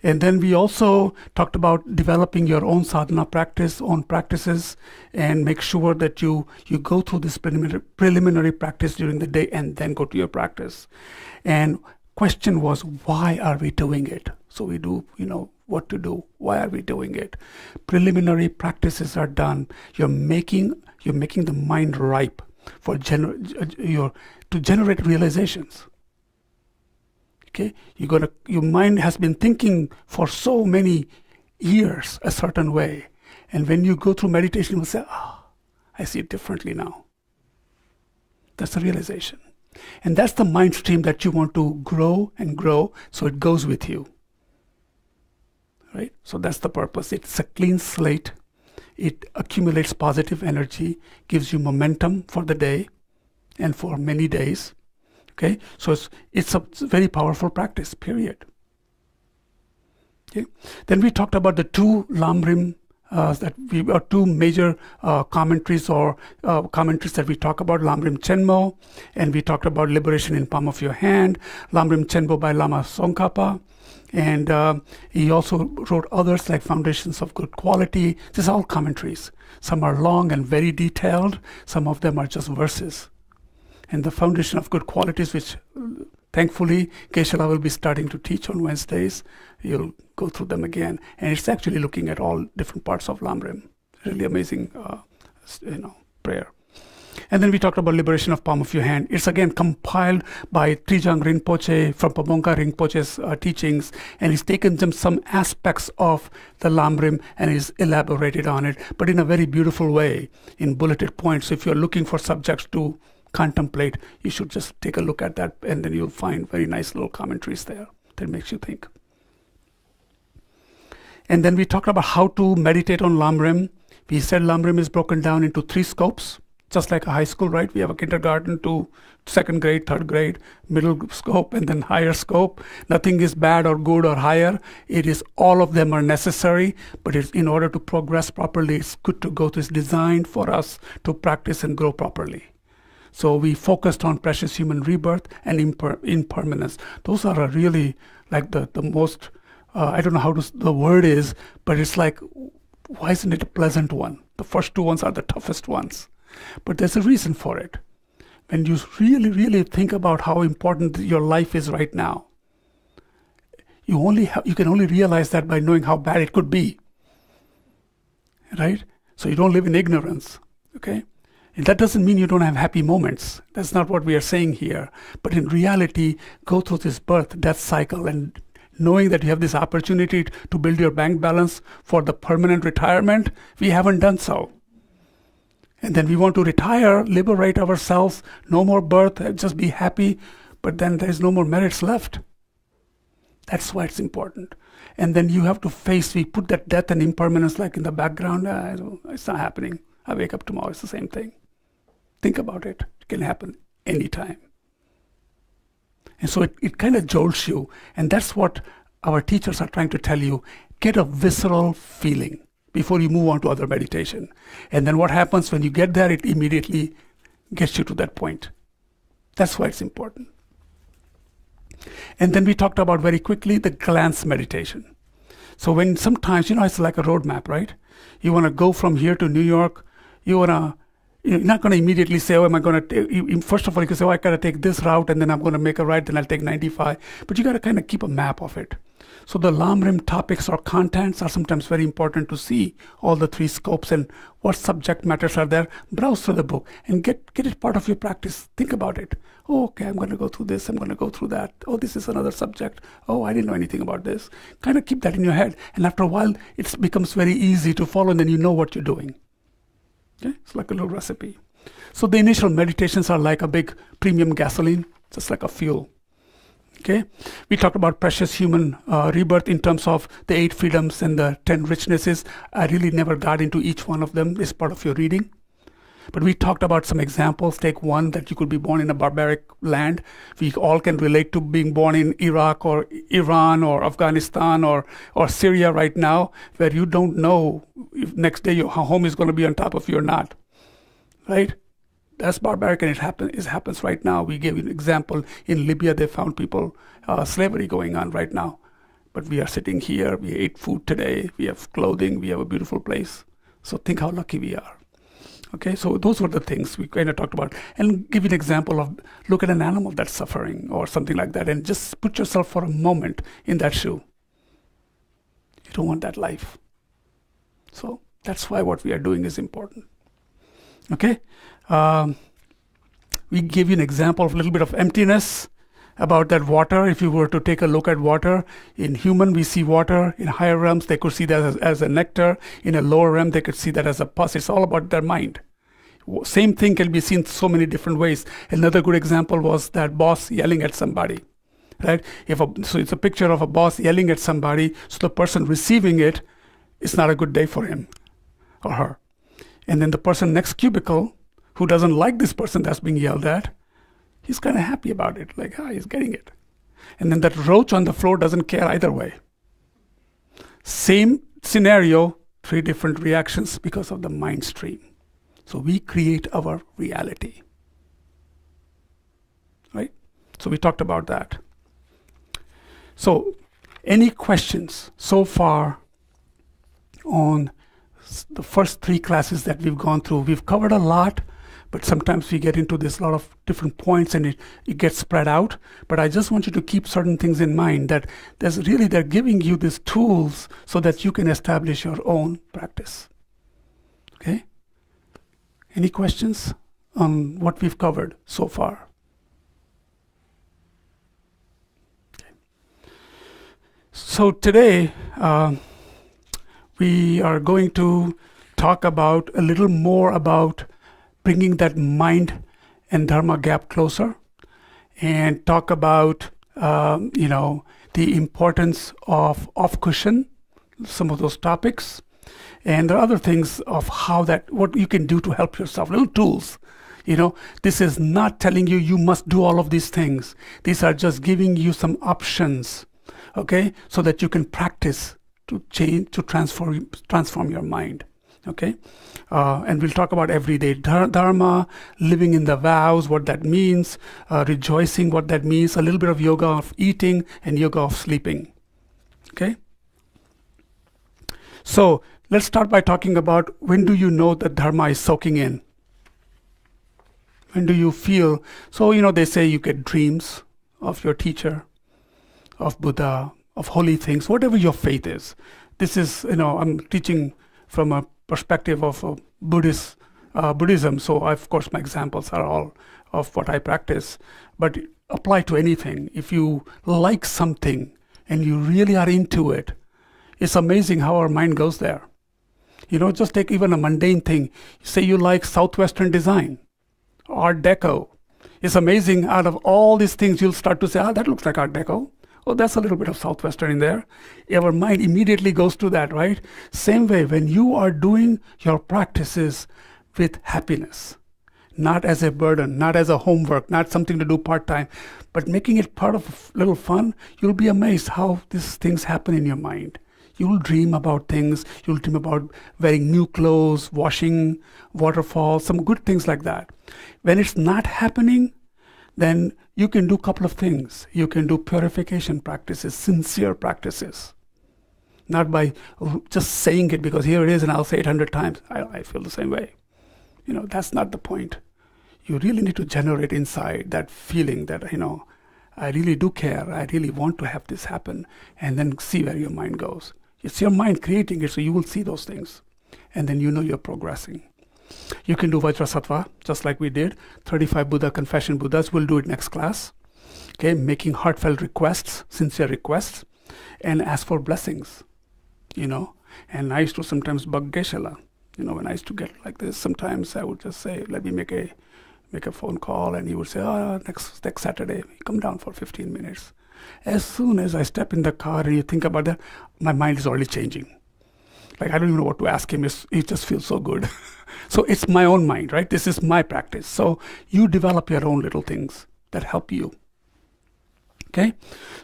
And then we also talked about developing your own sadhana practice, own practices, and make sure that you go through this preliminary practice during the day and then go to your practice. And question was, why are we doing it? So we do, what to do. Why are we doing it? Preliminary practices are done. You're making the mind ripe for to generate realizations. Okay, your mind has been thinking for so many years a certain way, and when you go through meditation, you will say, I see it differently now. That's the realization. And that's the mind stream that you want to grow and grow, so it goes with you. Right? So that's the purpose. It's a clean slate. It accumulates positive energy, gives you momentum for the day and for many days. Okay? So it's a very powerful practice, period. Okay? Then we talked about the two Lamrim two major commentaries commentaries that we talk about, Lamrim Chenmo, and we talked about liberation in palm of your hand, Lamrim Chenmo by Lama Tsongkhapa, and he also wrote others like Foundations of Good Quality. These are all commentaries. Some are long and very detailed, some of them are just verses. And the Foundation of Good Qualities, which thankfully Geshe-la will be starting to teach on Wednesdays, you'll go through them again. And it's actually looking at all different parts of Lamrim. Really amazing prayer. And then we talked about liberation of palm of your hand. It's again compiled by Trijang Rinpoche from Pabongka Rinpoche's teachings, and he's taken some aspects of the Lamrim and he's elaborated on it, but in a very beautiful way, in bulleted points. So if you're looking for subjects to contemplate, you should just take a look at that, and then you'll find very nice little commentaries there that makes you think. And then we talked about how to meditate on Lamrim. We said Lamrim is broken down into 3 scopes. just like a high school, right? We have a kindergarten to second grade, third grade, middle scope, and then higher scope. Nothing is bad or good or higher. It is, all of them are necessary, but it's, in order to progress properly, it's good to go to, it's designed for us to practice and grow properly. So we focused on precious human rebirth and impermanence. Those are really like the most, I don't know how the word is, but it's like, why isn't it a pleasant one? The first two ones are the toughest ones. But there's a reason for it. When you really, really think about how important your life is right now, you can only realize that by knowing how bad it could be. Right? So you don't live in ignorance. Okay? And that doesn't mean you don't have happy moments. That's not what we are saying here. But in reality, go through this birth, death cycle, and knowing that you have this opportunity to build your bank balance for the permanent retirement, we haven't done so. And then we want to retire, liberate ourselves, no more birth, just be happy, but then there's no more merits left. That's why it's important. And then you have to face, we put that death and impermanence like in the background. It's not happening. I wake up tomorrow, it's the same thing. Think about it. It can happen anytime. And so it kind of jolts you. And that's what our teachers are trying to tell you. Get a visceral feeling before you move on to other meditation. And then what happens when you get there, it immediately gets you to that point. That's why it's important. And then we talked about very quickly the glance meditation. So when sometimes, it's like a roadmap, right? You want to go from here to New York. You're not going to immediately say, am I going to first of all, you can say, I got to take this route and then I'm going to make a right, then I'll take 95. But you got to kind of keep a map of it. So the Lamrim topics or contents are sometimes very important to see all the three scopes and what subject matters are there. Browse through the book and get it part of your practice. Think about it. Oh, okay, I'm going to go through this. I'm going to go through that. Oh, this is another subject. Oh, I didn't know anything about this. Kind of keep that in your head. And after a while, it becomes very easy to follow and then you know what you're doing. Okay? It's like a little recipe. So the initial meditations are like a big premium gasoline, just like a fuel. Okay, we talked about precious human rebirth in terms of the 8 freedoms and the 10 richnesses. I really never got into each one of them. It's part of your reading. But we talked about some examples. Take one, that you could be born in a barbaric land. We all can relate to being born in Iraq or Iran or Afghanistan or Syria right now, where you don't know if next day your home is going to be on top of you or not. Right? That's barbaric, and it happens right now. We gave an example. In Libya, they found people, slavery going on right now. But we are sitting here, we ate food today, we have clothing, we have a beautiful place. So think how lucky we are. Okay, so those were the things we kind of talked about. And give you an example of, look at an animal that's suffering or something like that, and just put yourself for a moment in that shoe. You don't want that life. So that's why what we are doing is important. Okay? We give you an example of a little bit of emptiness about that water. If you were to take a look at water, in human we see water. In higher realms they could see that as a nectar. In a lower realm they could see that as a pus. It's all about their mind. Same thing can be seen so many different ways. Another good example was that boss yelling at somebody. Right? So it's a picture of a boss yelling at somebody. So the person receiving it, it's not a good day for him or her. And then the person next cubicle, who doesn't like this person that's being yelled at, he's kind of happy about it, like, he's getting it. And then that roach on the floor doesn't care either way. Same scenario, 3 different reactions because of the mind stream. So we create our reality. Right? So we talked about that. So any questions so far on the first 3 classes that we've gone through? We've covered a lot, but sometimes we get into this lot of different points and it gets spread out. But I just want you to keep certain things in mind, that they're giving you these tools so that you can establish your own practice. Okay? Any questions on what we've covered so far? Okay. So today, we are going to talk about a little more about bringing that mind and dharma gap closer, and talk about the importance of off cushion, some of those topics, And there are other things of what you can do to help yourself, little tools. This is not telling you you must do all of these things. These are just giving you some options, okay, so that you can practice to change, to transform your mind, okay. And we'll talk about everyday dharma, living in the vows, what that means, rejoicing, what that means, a little bit of yoga of eating and yoga of sleeping, okay. So let's start by talking about, when do you know that dharma is soaking in? When do you feel? So, they say you get dreams of your teacher, of Buddha, of holy things, whatever your faith is. This is, I'm teaching from a perspective of Buddhism. So, of course, my examples are all of what I practice, but apply to anything. If you like something and you really are into it, it's amazing how our mind goes there. Just take even a mundane thing. Say you like Southwestern design, Art Deco. It's amazing, out of all these things, you'll start to say, that looks like Art Deco. Oh, that's a little bit of Southwestern in there. Our mind immediately goes to that, right? Same way, when you are doing your practices with happiness, not as a burden, not as a homework, not something to do part-time, but making it part of a little fun, you'll be amazed how these things happen in your mind. You'll dream about things. You'll dream about wearing new clothes, washing waterfalls, some good things like that. When it's not happening, then you can do a couple of things. You can do purification practices, sincere practices. Not by just saying it because here it is and I'll say it 100 times. I feel the same way. That's not the point. You really need to generate inside that feeling that, I really do care. I really want to have this happen, and then see where your mind goes. It's your mind creating it, so you will see those things. And then you're progressing. You can do Vajrasattva, just like we did. 35 Buddha Confession Buddhas. We'll do it next class. Okay, making heartfelt requests, sincere requests, and ask for blessings. And I used to sometimes bug Geshe-la. When I used to get like this, sometimes I would just say, let me make a phone call, and he would say, next Saturday, come down for 15 minutes. As soon as I step in the car and you think about that, my mind is already changing. Like, I don't even know what to ask him. It just feels so good. So it's my own mind, right? This is my practice. So you develop your own little things that help you. Okay?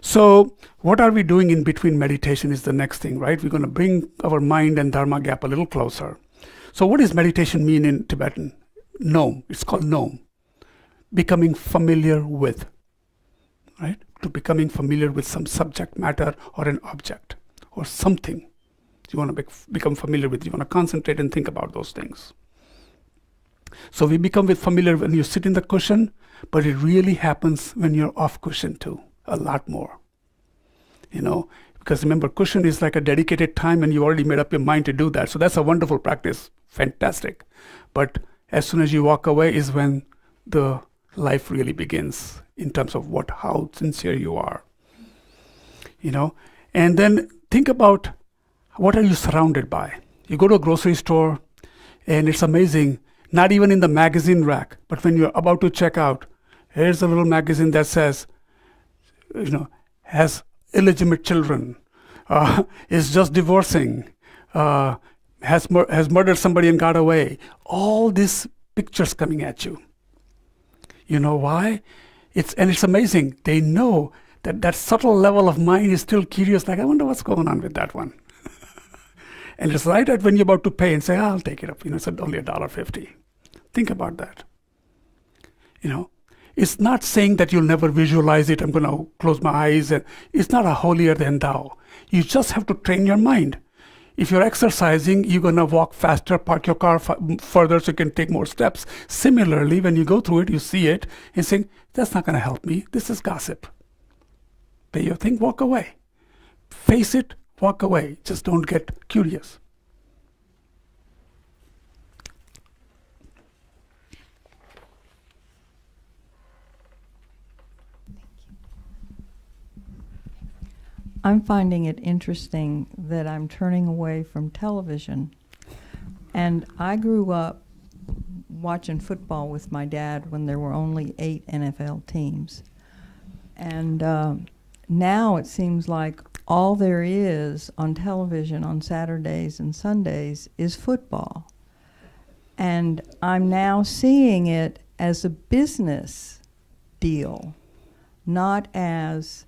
So what are we doing in between meditation is the next thing, right? We're going to bring our mind and dharma gap a little closer. So what does meditation mean in Tibetan? Nom. It's called nom. Becoming familiar with, right? To becoming familiar with some subject matter or an object or something you want to become familiar with. You want to concentrate and think about those things. So we become familiar when you sit in the cushion, but it really happens when you're off cushion too, a lot more. Because remember, cushion is like a dedicated time and you already made up your mind to do that. So that's a wonderful practice. Fantastic. But as soon as you walk away is when the life really begins in terms of how sincere you are. And then think about, what are you surrounded by? You go to a grocery store and it's amazing, not even in the magazine rack, but when you're about to check out, here's a little magazine that says, has illegitimate children, is just divorcing, has murdered somebody and got away. All these pictures coming at you. You know why? It's amazing. They know that subtle level of mind is still curious, like, I wonder what's going on with that one. And it's right at when you're about to pay and say, I'll take it up. It's only $1.50. Think about that. It's not saying that you'll never visualize it. I'm going to close my eyes. And it's not a holier than thou. You just have to train your mind. If you're exercising, you're going to walk faster, park your car further so you can take more steps. Similarly, when you go through it, you see it and think, that's not going to help me. This is gossip. Pay your thing, walk away. Face it, walk away. Just don't get curious. I'm finding it interesting that I'm turning away from television. And I grew up watching football with my dad when there were only 8 NFL teams. And now it seems like all there is on television on Saturdays and Sundays is football. And I'm now seeing it as a business deal, not as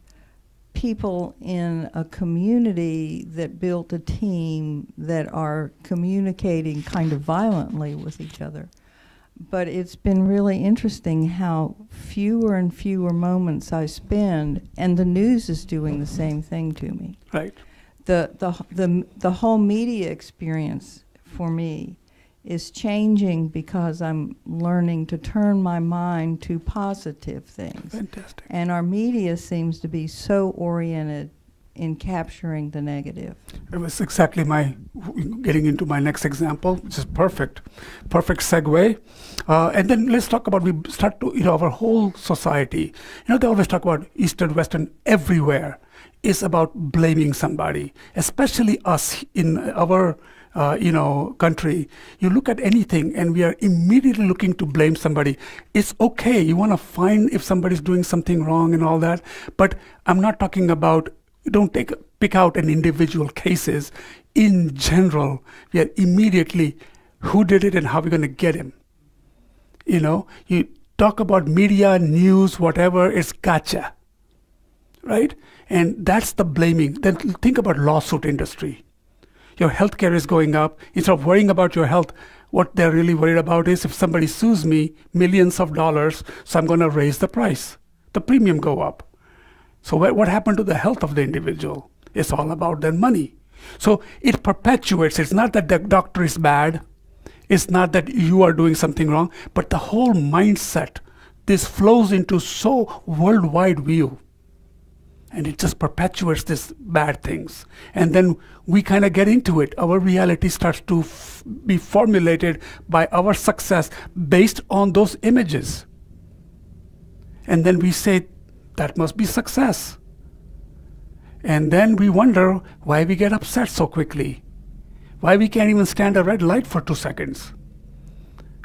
people in a community that built a team that are communicating kind of violently with each other. But it's been really interesting how fewer and fewer moments I spend, and the news is doing the same thing to me. Right. The whole media experience for me is changing because I'm learning to turn my mind to positive things. Fantastic. And our media seems to be so oriented in capturing the negative. It was exactly getting into my next example, which is perfect segue. And then let's talk about, we start to, our whole society, they always talk about Eastern, Western, everywhere is about blaming somebody, especially us in our country. You look at anything and we are immediately looking to blame somebody. It's okay. You want to find if somebody's doing something wrong and all that. But I'm not talking about, don't pick out an individual cases. In general, we are immediately, who did it and how we're going to get him. You talk about media, news, whatever, it's gotcha. Right? And that's the blaming. Then think about lawsuit industry. Your healthcare is going up. Instead of worrying about your health, what they're really worried about is if somebody sues me, millions of dollars, so I'm going to raise the price. The premium go up. So what happened to the health of the individual? It's all about their money. So it perpetuates. It's not that the doctor is bad. It's not that you are doing something wrong, but the whole mindset, this flows into so worldwide view. And it just perpetuates these bad things. And then we kind of get into it. Our reality starts to be formulated by our success based on those images. And then we say, that must be success. And then we wonder why we get upset so quickly. Why we can't even stand a red light for 2 seconds.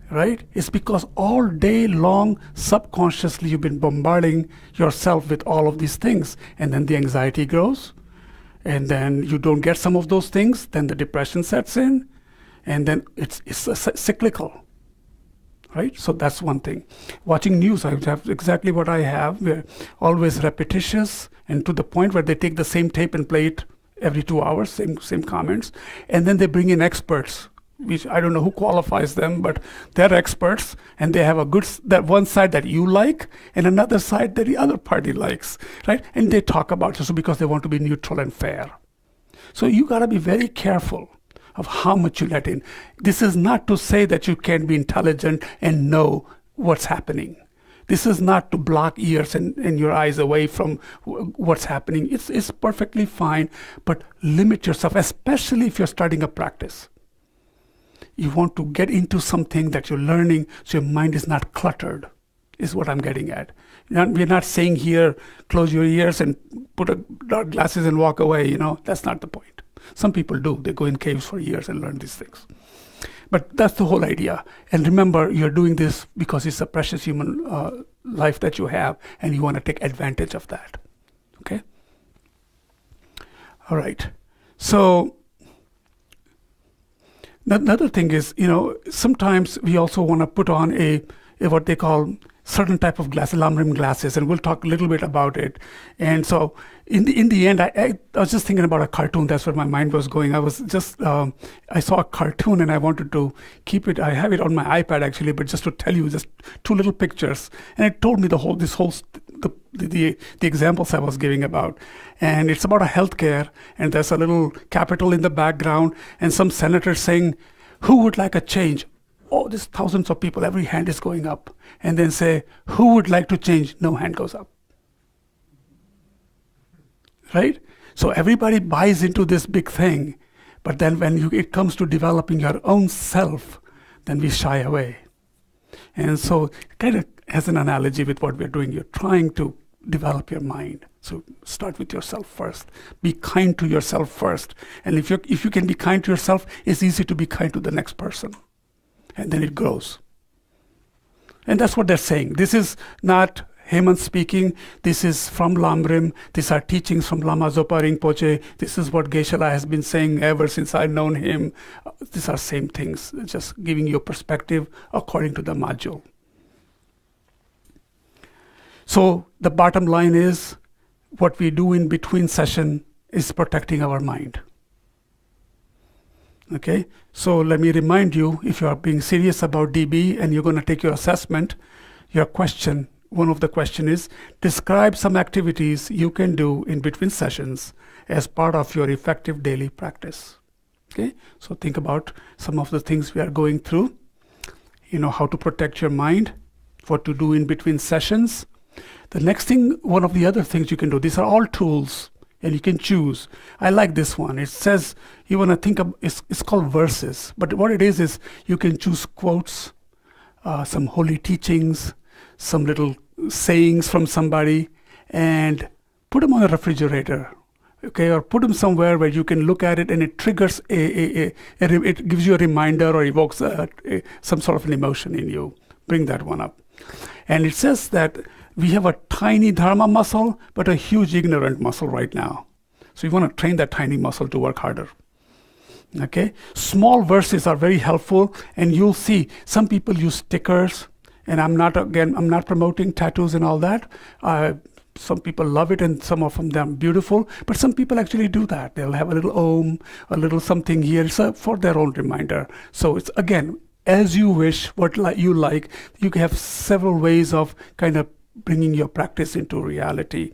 Right? It's because all day long, subconsciously, you've been bombarding yourself with all of these things. And then the anxiety grows. And then you don't get some of those things. Then the depression sets in. And then it's cyclical. Right? So that's one thing. Watching news, I have exactly what I have. We're always repetitious and to the point where they take the same tape and play it every 2 hours, same comments. And then they bring in experts, which I don't know who qualifies them, but they're experts, and they have that one side that you like and another side that the other party likes, right? And they talk about it because they want to be neutral and fair. So you got to be very careful of how much you let in. This is not to say that you can't be intelligent and know what's happening. This is not to block ears and your eyes away from what's happening. It's perfectly fine, but limit yourself, especially if you're starting a practice. You want to get into something that you're learning so your mind is not cluttered, is what I'm getting at. We're not saying here, close your ears and put dark glasses and walk away, That's not the point. Some people do. They go in caves for years and learn these things. But that's the whole idea. And remember, you're doing this because it's a precious human life that you have, and you want to take advantage of that. Okay? All right. So another thing is, sometimes we also want to put on a what they call certain type of glasses, Lamrim glasses, and we'll talk a little bit about it. And so in the end, I was just thinking about a cartoon. That's where my mind was going. I was just, I saw a cartoon and I wanted to keep it. I have it on my iPad actually, but just to tell you, just 2 little pictures. And it told me the examples I was giving about. And it's about a healthcare, and there's a little Capitol in the background, and some senator saying, who would like a change? Oh, there's thousands of people, every hand is going up. And then say, who would like to change? No hand goes up. Right? So everybody buys into this big thing. But then when it comes to developing your own self, then we shy away. And so it kind of has an analogy with what we're doing. You're trying to develop your mind. So start with yourself first. Be kind to yourself first. And if you can be kind to yourself, it's easy to be kind to the next person. And then it grows. And that's what they're saying. This is not, Hemant speaking. This is from Lamrim. These are teachings from Lama Zopa Rinpoche. This is what Geshe-la has been saying ever since I've known him. These are same things, just giving you a perspective according to the module. So the bottom line is, what we do in between session is protecting our mind. Okay, so let me remind you, if you are being serious about DB and you're going to take your assessment, your question, one of the question is, describe some activities you can do in between sessions as part of your effective daily practice. Okay, so think about some of the things we are going through, how to protect your mind, what to do in between sessions. The next thing, one of the other things you can do, these are all tools, and you can choose. I like this one. It says you want to think of, it's called verses, but what it is you can choose quotes, some holy teachings, some little sayings from somebody, and put them on a refrigerator, okay, or put them somewhere where you can look at it and it triggers it gives you a reminder or evokes some sort of an emotion in you. Bring that one up. And it says that we have a tiny dharma muscle, but a huge ignorant muscle right now. So you want to train that tiny muscle to work harder. Okay? Small verses are very helpful, and you'll see some people use stickers, and I'm not promoting tattoos and all that. Some people love it, and some of them they're beautiful, but some people actually do that. They'll have a little om, a little something here, for their own reminder. So it's, again, as you wish, what you like. You can have several ways of kind of bringing your practice into reality.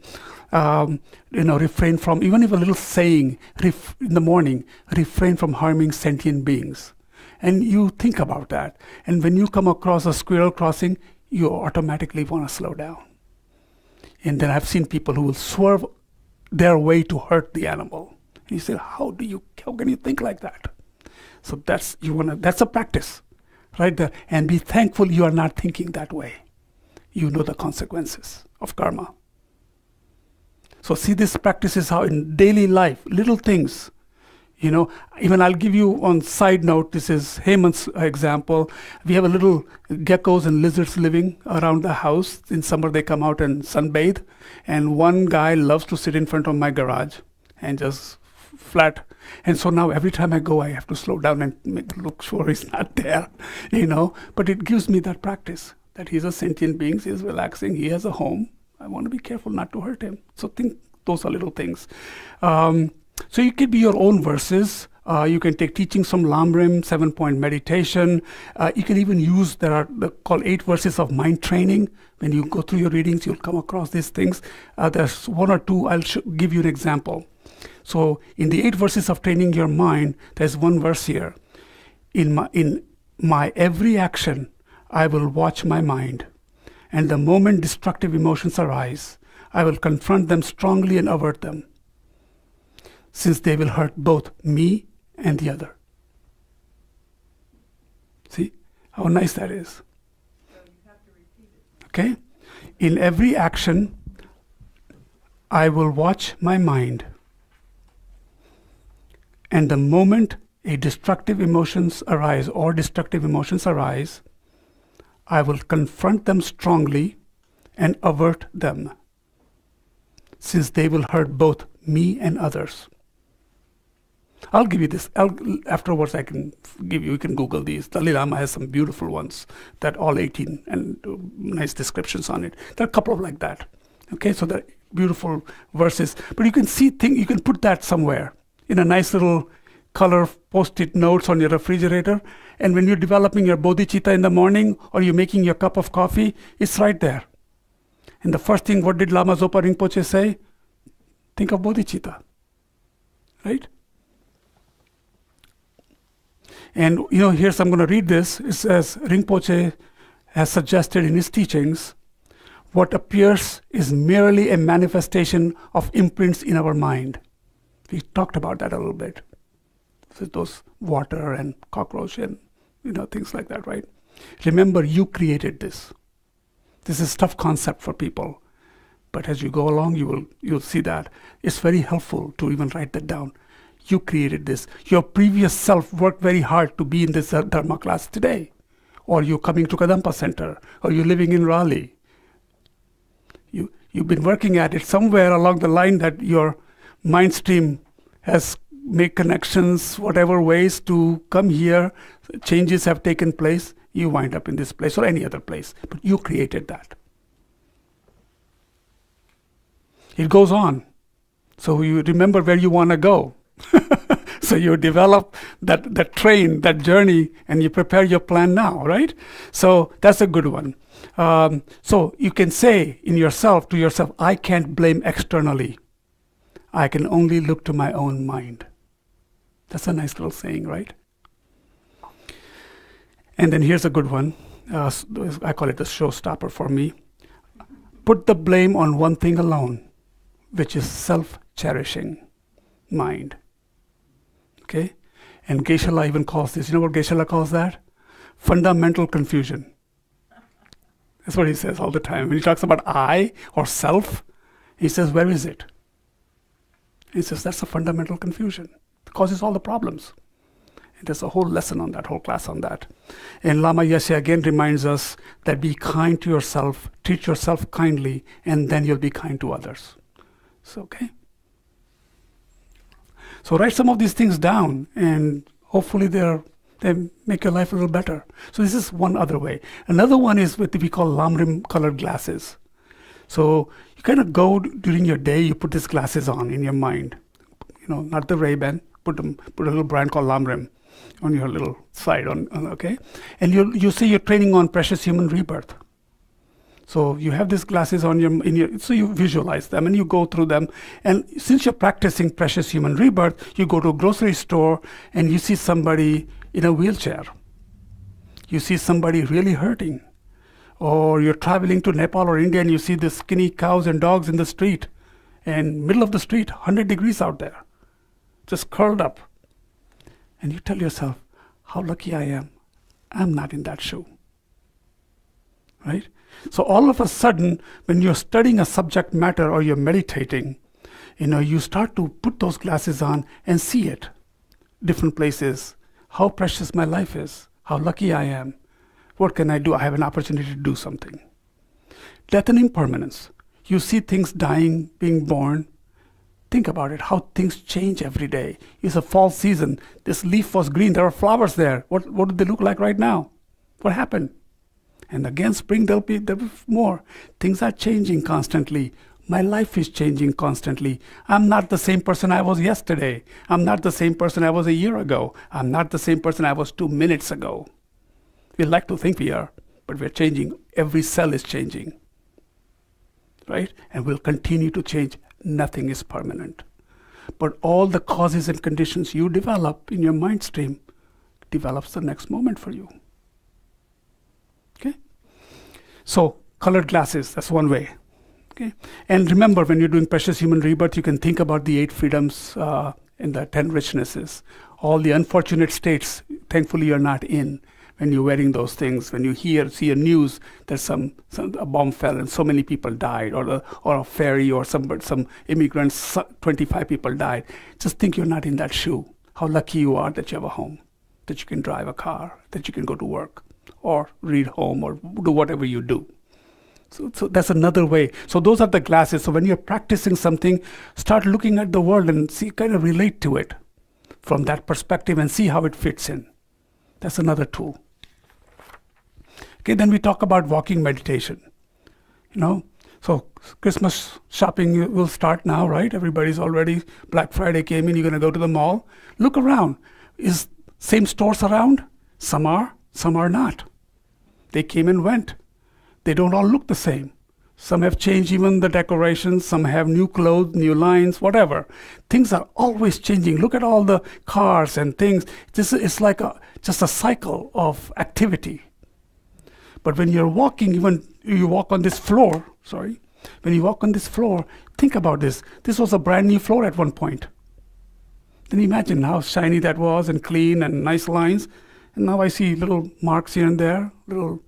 Refrain from, even if a little saying in the morning, refrain from harming sentient beings. And you think about that. And when you come across a squirrel crossing, you automatically want to slow down. And then I've seen people who will swerve their way to hurt the animal. And you say, how can you think like that? So that's a practice right there. And be thankful you are not thinking that way. You know the consequences of karma. So see, this practice is how in daily life, little things, even I'll give you on side note, this is Hemant's example. We have a little geckos and lizards living around the house. In summer, they come out and sunbathe. And one guy loves to sit in front of my garage and just flat. And so now every time I go, I have to slow down and look sure he's not there, But it gives me that practice, that he's a sentient being, he's relaxing, he has a home. I want to be careful not to hurt him. So think those are little things. So you could be your own verses. You can take teachings from Lamrim, 7-point meditation. You can even use, there are called 8 verses of mind training. When you go through your readings, you'll come across these things. There's 1 or 2, I'll give you an example. So in the 8 verses of training your mind, there's one verse here. In my every action, I will watch my mind. And the moment destructive emotions arise, I will confront them strongly and avert them, since they will hurt both me and the other. See how nice that is? So you have to repeat it. Okay? In every action, I will watch my mind. And the moment destructive emotions arise, I will confront them strongly and avert them, since they will hurt both me and others. I'll give you this. Afterwards, I can give you. You can Google these. Dalai Lama has some beautiful ones, that all 18 and nice descriptions on it. There are a couple of like that. Okay, so they're beautiful verses. But you can you can put that somewhere in a nice little color post-it notes on your refrigerator. And when you're developing your bodhicitta in the morning, or you're making your cup of coffee, it's right there. And the first thing, what did Lama Zopa Rinpoche say? Think of bodhicitta, right? And here's, I'm going to read this. It says, Rinpoche has suggested in his teachings, what appears is merely a manifestation of imprints in our mind. We talked about that a little bit. So those water and cockroach and things like that, right? Remember, you created this. This is a tough concept for people, but as you go along, you'll see that it's very helpful to even write that down. You created this. Your previous self worked very hard to be in this Dharma class today, or you're coming to Kadampa Center, or you're living in Raleigh. You've been working at it somewhere along the line that your mind stream has made connections, whatever ways to come here, changes have taken place, you wind up in this place or any other place. But you created that. It goes on. So you remember where you want to go. So you develop that train, that journey, and you prepare your plan now, right? So that's a good one. So you can say to yourself, I can't blame externally. I can only look to my own mind. That's a nice little saying, right? And then here's a good one. I call it the showstopper for me. Put the blame on one thing alone, which is self-cherishing mind. Okay? And Geshe-la even calls this, you know what Geshe-la calls that? Fundamental confusion. That's what he says all the time. When he talks about I or self, he says, where is it? He says, that's a fundamental confusion. It causes all the problems. And there's a whole lesson on that, whole class on that. And Lama Yeshe again reminds us that be kind to yourself, treat yourself kindly, and then you'll be kind to others. So, okay? So write some of these things down, and hopefully they make your life a little better. So this is one other way. Another one is what we call lamrim colored glasses. So you kind of go during your day, you put these glasses on in your mind. You know, not the Ray-Ban, put a little brand called lamrim on your little side, okay? And you see you're training on precious human rebirth. So you have these glasses on so you visualize them and you go through them. And since you're practicing precious human rebirth, you go to a grocery store and you see somebody in a wheelchair. You see somebody really hurting. Or you're traveling to Nepal or India and you see the skinny cows and dogs in the street. And middle of the street, 100 degrees out there, just curled up. And you tell yourself, how lucky I am. I'm not in that shoe. Right? So all of a sudden, when you're studying a subject matter or you're meditating, you start to put those glasses on and see it. Different places. How precious my life is. How lucky I am. What can I do? I have an opportunity to do something. Death and impermanence. You see things dying, being born. Think about it, how things change every day. It's a fall season. This leaf was green. There are flowers there. What do they look like right now? What happened? And again, spring, there'll be more. Things are changing constantly. My life is changing constantly. I'm not the same person I was yesterday. I'm not the same person I was a year ago. I'm not the same person I was 2 minutes ago. We like to think we are, but we're changing. Every cell is changing. Right? And we'll continue to change. Nothing is permanent. But all the causes and conditions you develop in your mind stream develops the next moment for you. Okay? So, colored glasses, that's one way. Okay? And remember, when you're doing precious human rebirth, you can think about the 8 freedoms and the 10 richnesses. All the unfortunate states, thankfully, you're not in. When you're wearing those things, when you see a news that a bomb fell and so many people died, or a ferry or some immigrants, 25 people died. Just think you're not in that shoe. How lucky you are that you have a home, that you can drive a car, that you can go to work, or read home, or do whatever you do. So that's another way. So those are the glasses. So when you're practicing something, start looking at the world and kind of relate to it from that perspective and see how it fits in. That's another tool. Okay, then we talk about walking meditation. So Christmas shopping will start now, right? Everybody's already, Black Friday came in, you're going to go to the mall. Look around. Is same stores around? Some are not. They came and went. They don't all look the same. Some have changed even the decorations. Some have new clothes, new lines, whatever. Things are always changing. Look at all the cars and things. It's like just a cycle of activity. But when you're walking, even you walk on this floor, when you walk on this floor, think about this. This was a brand new floor at one point. Then imagine how shiny that was and clean and nice lines. And now I see little marks here and there, little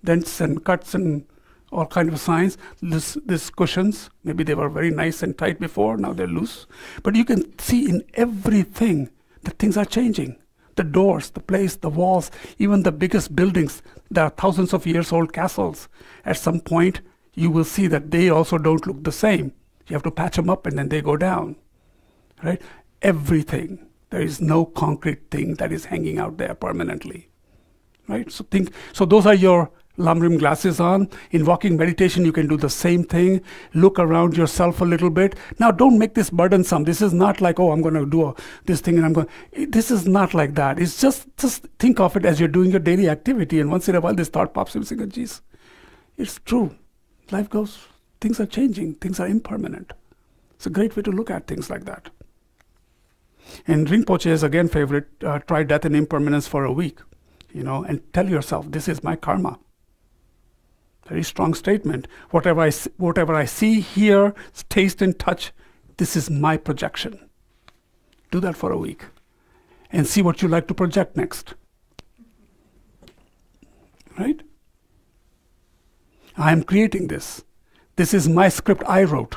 dents and cuts and all kinds of signs. These cushions, maybe they were very nice and tight before, now they're loose. But you can see in everything that things are changing. The doors, the place, the walls, even the biggest buildings, there are thousands of years old castles. At some point, you will see that they also don't look the same. You have to patch them up and then they go down, right? Everything. There is no concrete thing that is hanging out there permanently, right? So those are your Lamrim glasses on. In walking meditation, you can do the same thing. Look around yourself a little bit. Now, don't make this burdensome. This is not like, oh, I'm going to do this thing and I'm going. This is not like that. It's just think of it as you're doing your daily activity, and once in a while, this thought pops in and says, geez, it's true. Life goes. Things are changing. Things are impermanent. It's a great way to look at things like that. And Rinpoche's again favorite: try death and impermanence for a week, and tell yourself, this is my karma. Very strong statement. Whatever I see, hear, taste, and touch, this is my projection. Do that for a week, and see what you like to project next. Right? I am creating this. This is my script I wrote.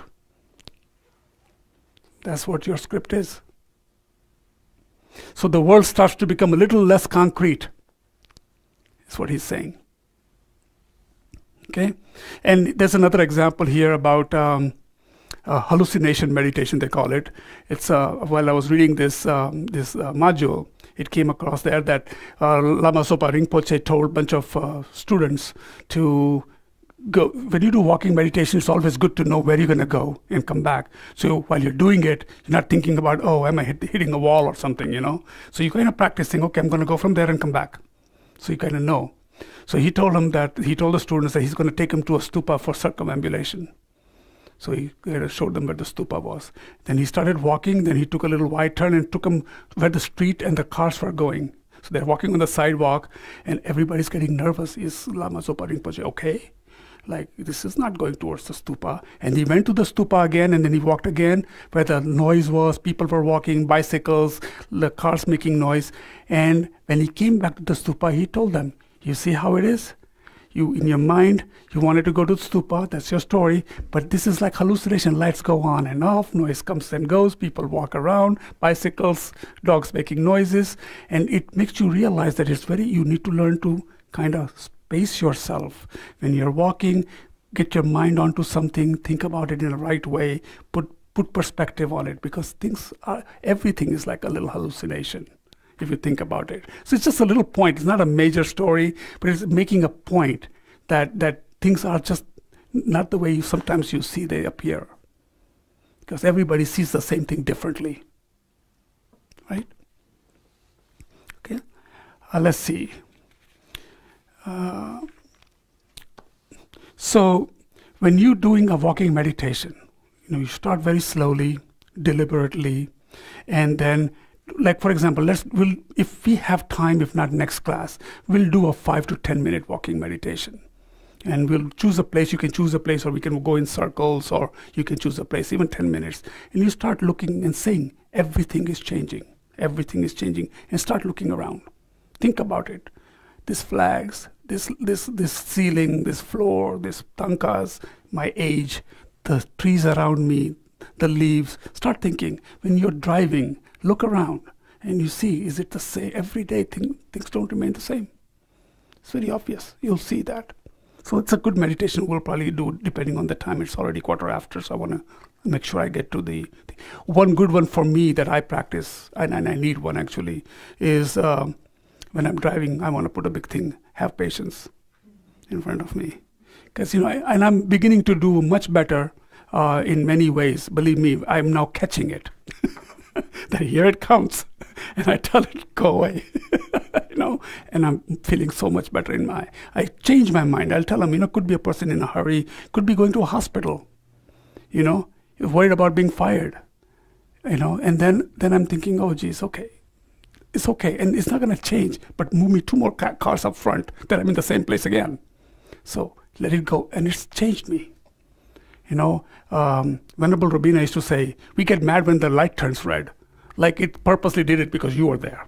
That's what your script is. So the world starts to become a little less concrete. That's what he's saying. Okay, and there's another example here about hallucination meditation. They call it. It's while I was reading this module, it came across there that Lama Zopa Rinpoche told a bunch of students to go. When you do walking meditation, it's always good to know where you're going to go and come back. So while you're doing it, you're not thinking about, oh, am I hitting a wall or something, So you're kind of practicing. Okay, I'm going to go from there and come back. So you kind of know. So he told the students that he's going to take them to a stupa for circumambulation. So he showed them where the stupa was. Then he started walking. Then he took a little wide turn and took them where the street and the cars were going. So they're walking on the sidewalk, and everybody's getting nervous. Is Lama Zopa Rinpoche okay? Like, this is not going towards the stupa. And he went to the stupa again, and then he walked again where the noise was. People were walking, bicycles, the cars making noise. And when he came back to the stupa, he told them, you see how it is? You, in your mind, you wanted to go to the stupa, that's your story, but this is like hallucination. Lights go on and off, noise comes and goes, people walk around, bicycles, dogs making noises, and it makes you realize that you need to learn to kind of space yourself. When you're walking, get your mind onto something, think about it in the right way, put perspective on it, because everything is like a little hallucination, if you think about it. So it's just a little point. It's not a major story, but it's making a point that things are just not the way sometimes you see they appear. Because everybody sees the same thing differently. Right? Okay. Let's see. So when you're doing a walking meditation, you start very slowly, deliberately, and then, like, for example, if we have time, if not next class, we'll do a 5 to 10 minute walking meditation. And we'll choose a place. You can choose a place, or we can go in circles, or you can choose a place, even 10 minutes. And you start looking and saying, everything is changing. Everything is changing. And start looking around. Think about it. These flags, this ceiling, this floor, this tankas, my age, the trees around me, the leaves. Start thinking. When you're driving, look around and you see, is it the same? Every day things don't remain the same. It's very obvious. You'll see that. So it's a good meditation. We'll probably do, depending on the time. It's already 1:15, so I want to make sure I get to the one good one for me that I practice, and I need one actually, is when I'm driving, I want to put a big thing, have patience in front of me. Because, and I'm beginning to do much better in many ways. Believe me, I'm now catching it. That here it comes, and I tell it, go away, and I'm feeling so much better I change my mind. I'll tell them, could be a person in a hurry, could be going to a hospital, worried about being fired, and then I'm thinking, oh, geez, okay, it's okay, and it's not going to change, but move me 2 more cars up front, then I'm in the same place again. So let it go, and it's changed me. Venerable Robina used to say, we get mad when the light turns red, like it purposely did it because you were there.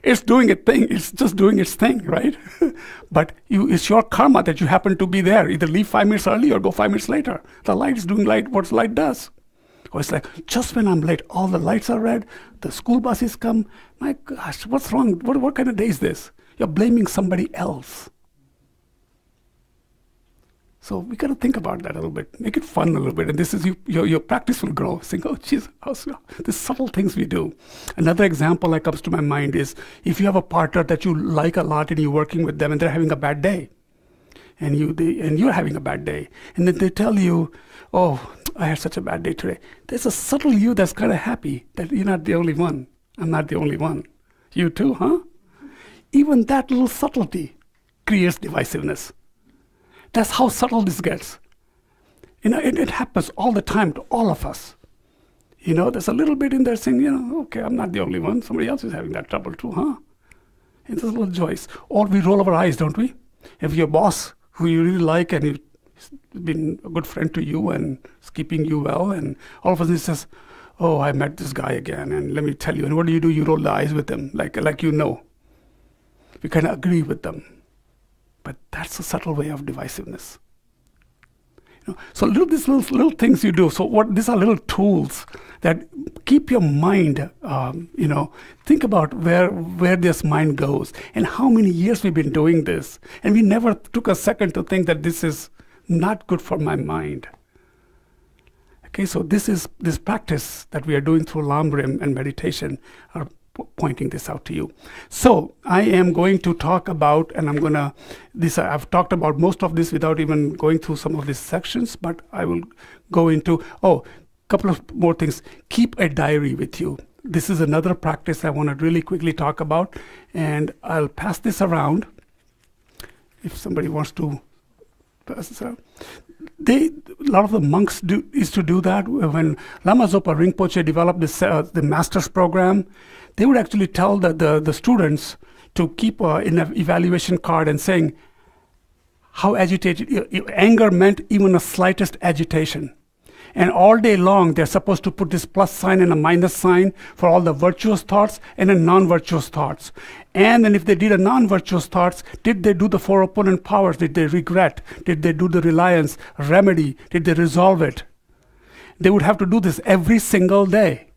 It's doing its thing. It's just doing its thing, right? But it's your karma that you happen to be there. Either leave 5 minutes early or go 5 minutes later. The light is doing what light does. Or it's like, just when I'm late, all the lights are red, the school buses come. My gosh, what's wrong? What kind of day is this? You're blaming somebody else. So we got to think about that a little bit, make it fun a little bit, and this is your practice will grow. Saying, oh, geez, the subtle things we do. Another example that comes to my mind is if you have a partner that you like a lot and you're working with them and they're having a bad day, and you're having a bad day, and then they tell you, oh, I had such a bad day today. There's a subtle you that's kind of happy that you're not the only one. I'm not the only one. You too, huh? Even that little subtlety creates divisiveness. That's how subtle this gets. It happens all the time to all of us. There's a little bit in there saying, okay, I'm not the only one. Somebody else is having that trouble too, huh? And there's a little joys. Or we roll our eyes, don't we? If your boss, who you really like and he's been a good friend to you and is keeping you well, and all of a sudden he says, oh, I met this guy again, and let me tell you. And what do? You roll the eyes with them, like We kind of agree with them. But that's a subtle way of divisiveness. So these little things you do. So these are little tools that keep your mind. Think about where this mind goes and how many years we've been doing this, and we never took a second to think that this is not good for my mind. Okay, so this practice that we are doing through Lamrim and meditation are pointing this out to you. So I am going to talk about, and I've talked about most of this without even going through some of these sections, but I will go into, a couple of more things. Keep a diary with you. This is another practice I want to really quickly talk about, and I'll pass this around if somebody wants to pass this around. A lot of the monks do that. When Lama Zopa Rinpoche developed the master's program, they would actually tell the students to keep an evaluation card and saying how agitated. Anger meant even a slightest agitation. And all day long, they're supposed to put this plus sign and a minus sign for all the virtuous thoughts and the non-virtuous thoughts. And then if they did a non-virtuous thoughts, did they do the four opponent powers? Did they regret? Did they do the reliance, remedy? Did they resolve it? They would have to do this every single day.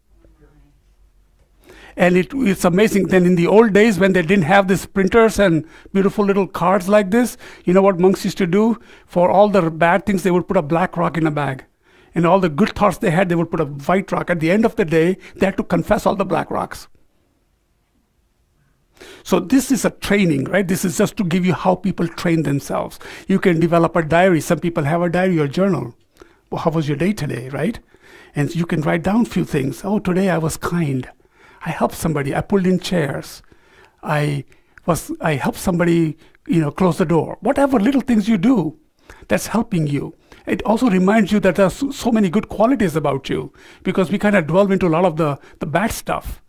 And it's amazing. Then in the old days when they didn't have these printers and beautiful little cards like this, you know what monks used to do? For all the bad things, they would put a black rock in a bag. And all the good thoughts they had, they would put a white rock. At the end of the day, they had to confess all the black rocks. So this is a training, right? This is just to give you how people train themselves. You can develop a diary. Some people have a diary or journal. Well, how was your day today, right? And you can write down a few things. Oh, today I was kind. I helped somebody. I pulled in chairs. I helped somebody, close the door. Whatever little things you do, that's helping you. It also reminds you that there are so many good qualities about you, because we kind of dwell into a lot of the bad stuff.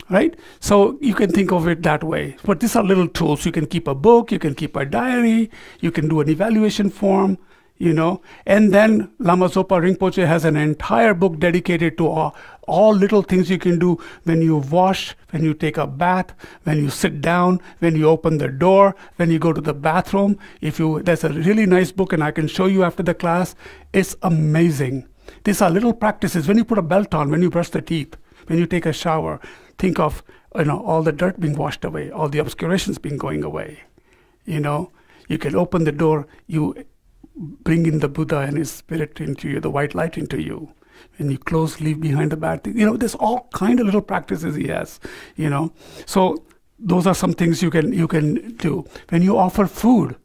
Right? So you can think of it that way. But these are little tools. You can keep a book, you can keep a diary, you can do an evaluation form, And then Lama Zopa Rinpoche has an entire book dedicated to all little things you can do when you wash, when you take a bath, when you sit down, when you open the door, when you go to the bathroom. There's a really nice book, and I can show you after the class. It's amazing. These are little practices. When you put a belt on, when you brush the teeth, when you take a shower, think of all the dirt being washed away, all the obscurations being going away. You can open the door, you bring in the Buddha and his spirit into you, the white light into you. When you close, leave behind the bad thing. There's all kind of little practices he has, So those are some things you can do. When you offer food,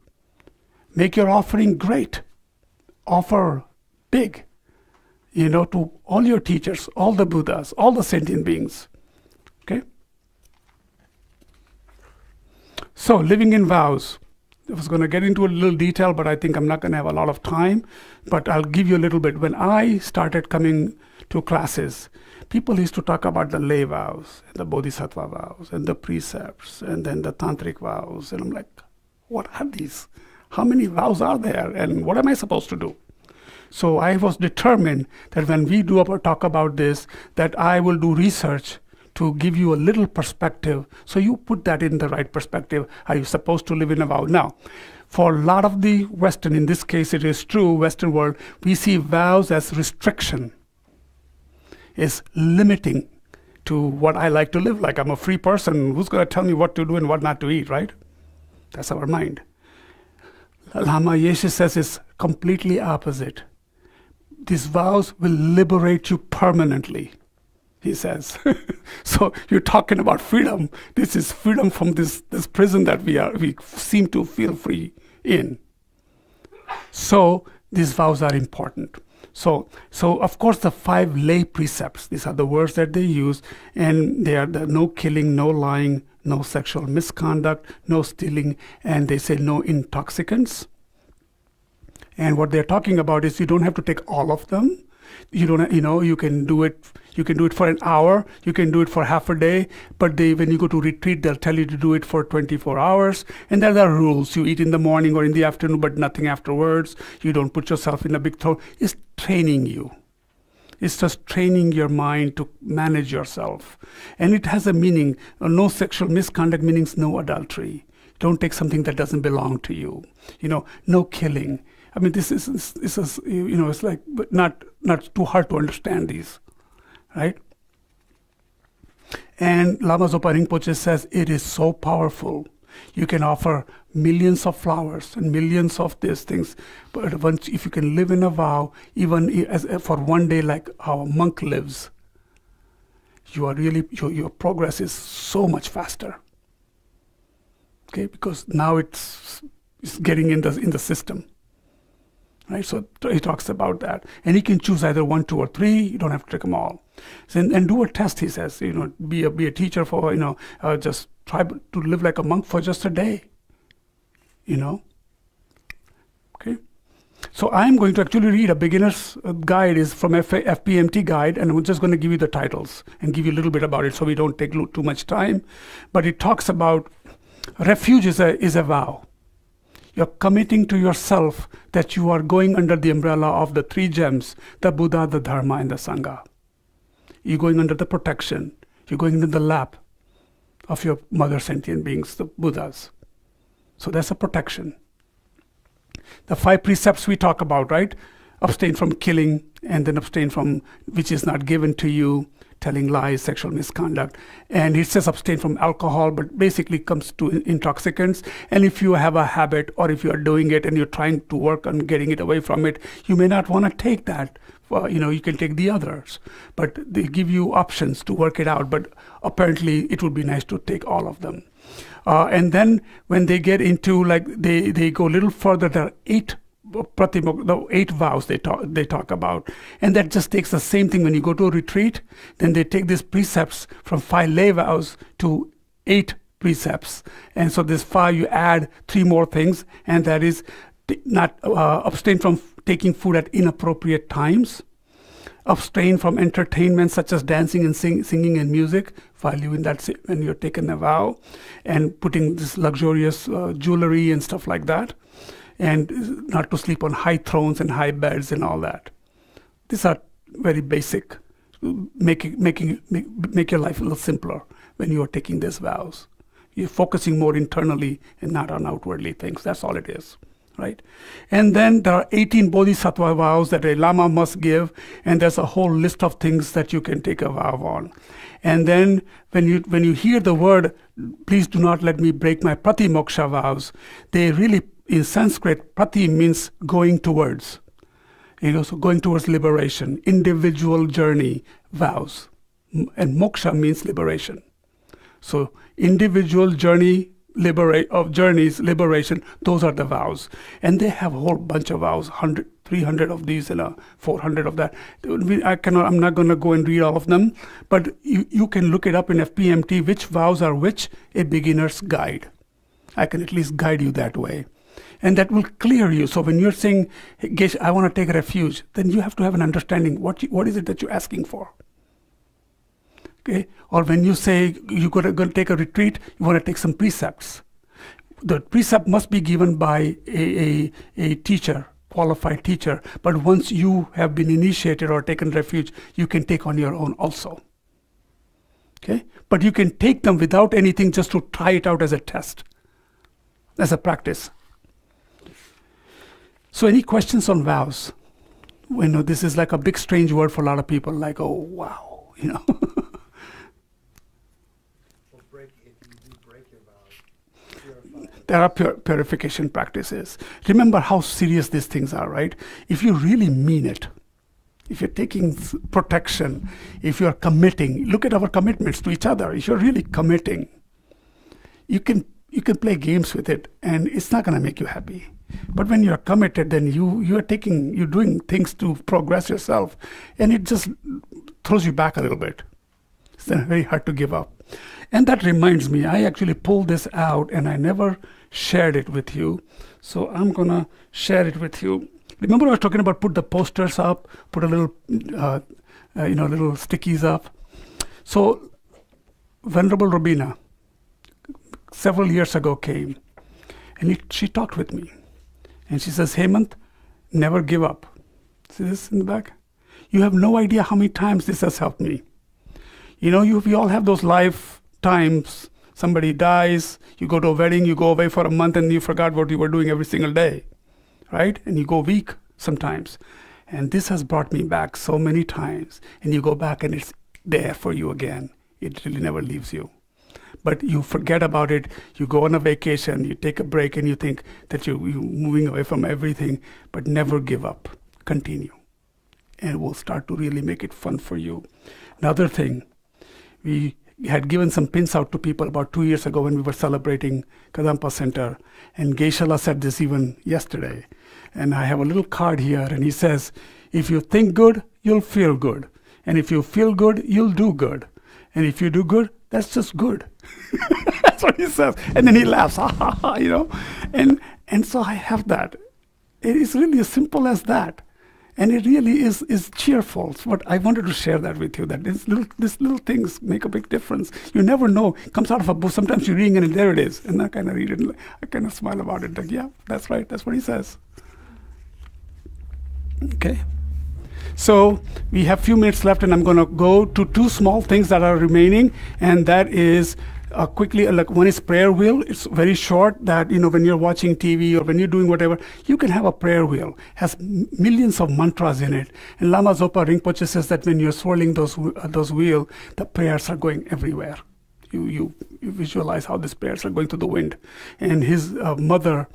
make your offering great. Offer big, to all your teachers, all the Buddhas, all the sentient beings. Okay? So, living in vows. I was going to get into a little detail, but I think I'm not going to have a lot of time. But I'll give you a little bit. When I started coming to classes, people used to talk about the lay vows, and the bodhisattva vows, and the precepts, and then the tantric vows. And I'm like, what are these? How many vows are there? And what am I supposed to do? So I was determined that when we talk about this, that I will do research to give you a little perspective. So you put that in the right perspective. Are you supposed to live in a vow? Now, for a lot of the Western, in this case it is true, Western world, we see vows as restriction. Is limiting to what I like to live like. I'm a free person. Who's going to tell me what to do and what not to eat, right? That's our mind. Lama Yeshe says it's completely opposite. These vows will liberate you permanently, he says. So you're talking about freedom. This is freedom from this prison that we seem to feel free in. So these vows are important. So of course the 5 lay precepts, these are the words that they use, and they are the no killing, no lying, no sexual misconduct, no stealing, and they say no intoxicants. And what they're talking about is you don't have to take all of them. You don't, you can do it. You can do it for an hour. You can do it for half a day. But when you go to retreat, they'll tell you to do it for 24 hours. And there are rules. You eat in the morning or in the afternoon, but nothing afterwards. You don't put yourself in a big throw. It's training you. It's just training your mind to manage yourself. And it has a meaning. No sexual misconduct means no adultery. Don't take something that doesn't belong to you. No killing. I mean, this is it's like, but not too hard to understand these, right? And Lama Zopa Rinpoche says it is so powerful. You can offer millions of flowers and millions of these things, but once if you can live in a vow, even for one day, like how a monk lives, you are really your progress is so much faster. Okay, because now it's getting in the system. Right, so he talks about that, and he can choose either 1, 2, or 3. You don't have to take them all. And do a test. He says, be a teacher for just try to live like a monk for just a day. Okay. So I'm going to actually read a beginner's guide is from FPMT guide, and I'm just going to give you the titles and give you a little bit about it, so we don't take too much time. But it talks about refuge is a vow. You're committing to yourself that you are going under the umbrella of the 3 gems, the Buddha, the Dharma, and the Sangha. You're going under the protection. You're going into the lap of your mother sentient beings, the Buddhas. So that's a protection. The 5 precepts we talk about, right? Abstain from killing, and then abstain from which is not given to you, telling lies, sexual misconduct. And it says abstain from alcohol, but basically comes to intoxicants. And if you have a habit, or if you are doing it and you're trying to work on getting it away from it, you may not want to take that. You can take the others, but they give you options to work it out. But apparently it would be nice to take all of them. And then when they get into, like, they go a little further, there are 8 the 8 vows they talk about, and that just takes the same thing. When you go to a retreat, then they take these precepts from 5 lay vows to 8 precepts, and so this 5 you add 3 more things, and that is not abstain from taking food at inappropriate times, abstain from entertainment such as dancing and singing and music while you when you're taking a vow, and putting this luxurious jewelry and stuff like that. And not to sleep on high thrones and high beds and all that. These are very basic. Make your life a little simpler when you are taking these vows. You're focusing more internally and not on outwardly things. That's all it is, right? And then there are 18 bodhisattva vows that a lama must give, and there's a whole list of things that you can take a vow on. And then when you hear the word, please do not let me break my pratimoksha vows, they really, in Sanskrit, prati means going towards. So going towards liberation, individual journey vows. And moksha means liberation. So individual journey liberation, those are the vows. And they have a whole bunch of vows, 100, 300 of these and 400 of that. I'm not going to go and read all of them, but you can look it up in FPMT, which vows are which, a beginner's guide. I can at least guide you that way. And that will clear you. So when you're saying, hey, Gesh, I want to take a refuge, then you have to have an understanding. What is it that you're asking for? Okay? Or when you say you're going to take a retreat, you want to take some precepts. The precept must be given by a teacher, qualified teacher. But once you have been initiated or taken refuge, you can take on your own also. Okay? But you can take them without anything, just to try it out as a test, as a practice. So any questions on vows? This is like a big strange word for a lot of people, like, oh, wow, If you do break your vows, purify. There are purification practices. Remember how serious these things are, right? If you really mean it, if you're taking protection, if you're committing, look at our commitments to each other. If you're really committing, you can play games with it, and it's not going to make you happy. But when you're committed, then you're doing things to progress yourself, and it just throws you back a little bit. It's very hard to give up. And that reminds me, I actually pulled this out, and I never shared it with you. So I'm going to share it with you. Remember I was talking about put the posters up, put a little, little stickies up. So Venerable Robina, several years ago came, and she talked with me. And she says, Hemant, never give up. See this in the back? You have no idea how many times this has helped me. We all have those lifetimes. Somebody dies, you go to a wedding, you go away for a month, and you forgot what you were doing every single day, right? And you go weak sometimes. And this has brought me back so many times. And you go back, and it's there for you again. It really never leaves you. But you forget about it. You go on a vacation, you take a break, and you think that you're moving away from everything. But never give up. Continue. And we'll start to really make it fun for you. Another thing, we had given some pins out to people about 2 years ago when we were celebrating Kadampa Center. And Geshe-la said this even yesterday. And I have a little card here, and he says, if you think good, you'll feel good. And if you feel good, you'll do good. And if you do good, that's just good. That's what he says. And then he laughs, ha ha ha, And so I have that. It is really as simple as that. And it really is cheerful. But I wanted to share that with you, that these little things make a big difference. You never know. It comes out of a book. Sometimes you're reading it, and there it is. And I kind of read it, and I kind of smile about it. Like, yeah, that's right. That's what he says. Okay. So we have a few minutes left, and I'm going to go to two small things that are remaining. And that is quickly, one is prayer wheel. It's very short that, when you're watching TV or when you're doing whatever, you can have a prayer wheel. It has millions of mantras in it. And Lama Zopa Rinpoche says that when you're swirling those wheel, the prayers are going everywhere. You visualize how these prayers are going through the wind. And his mother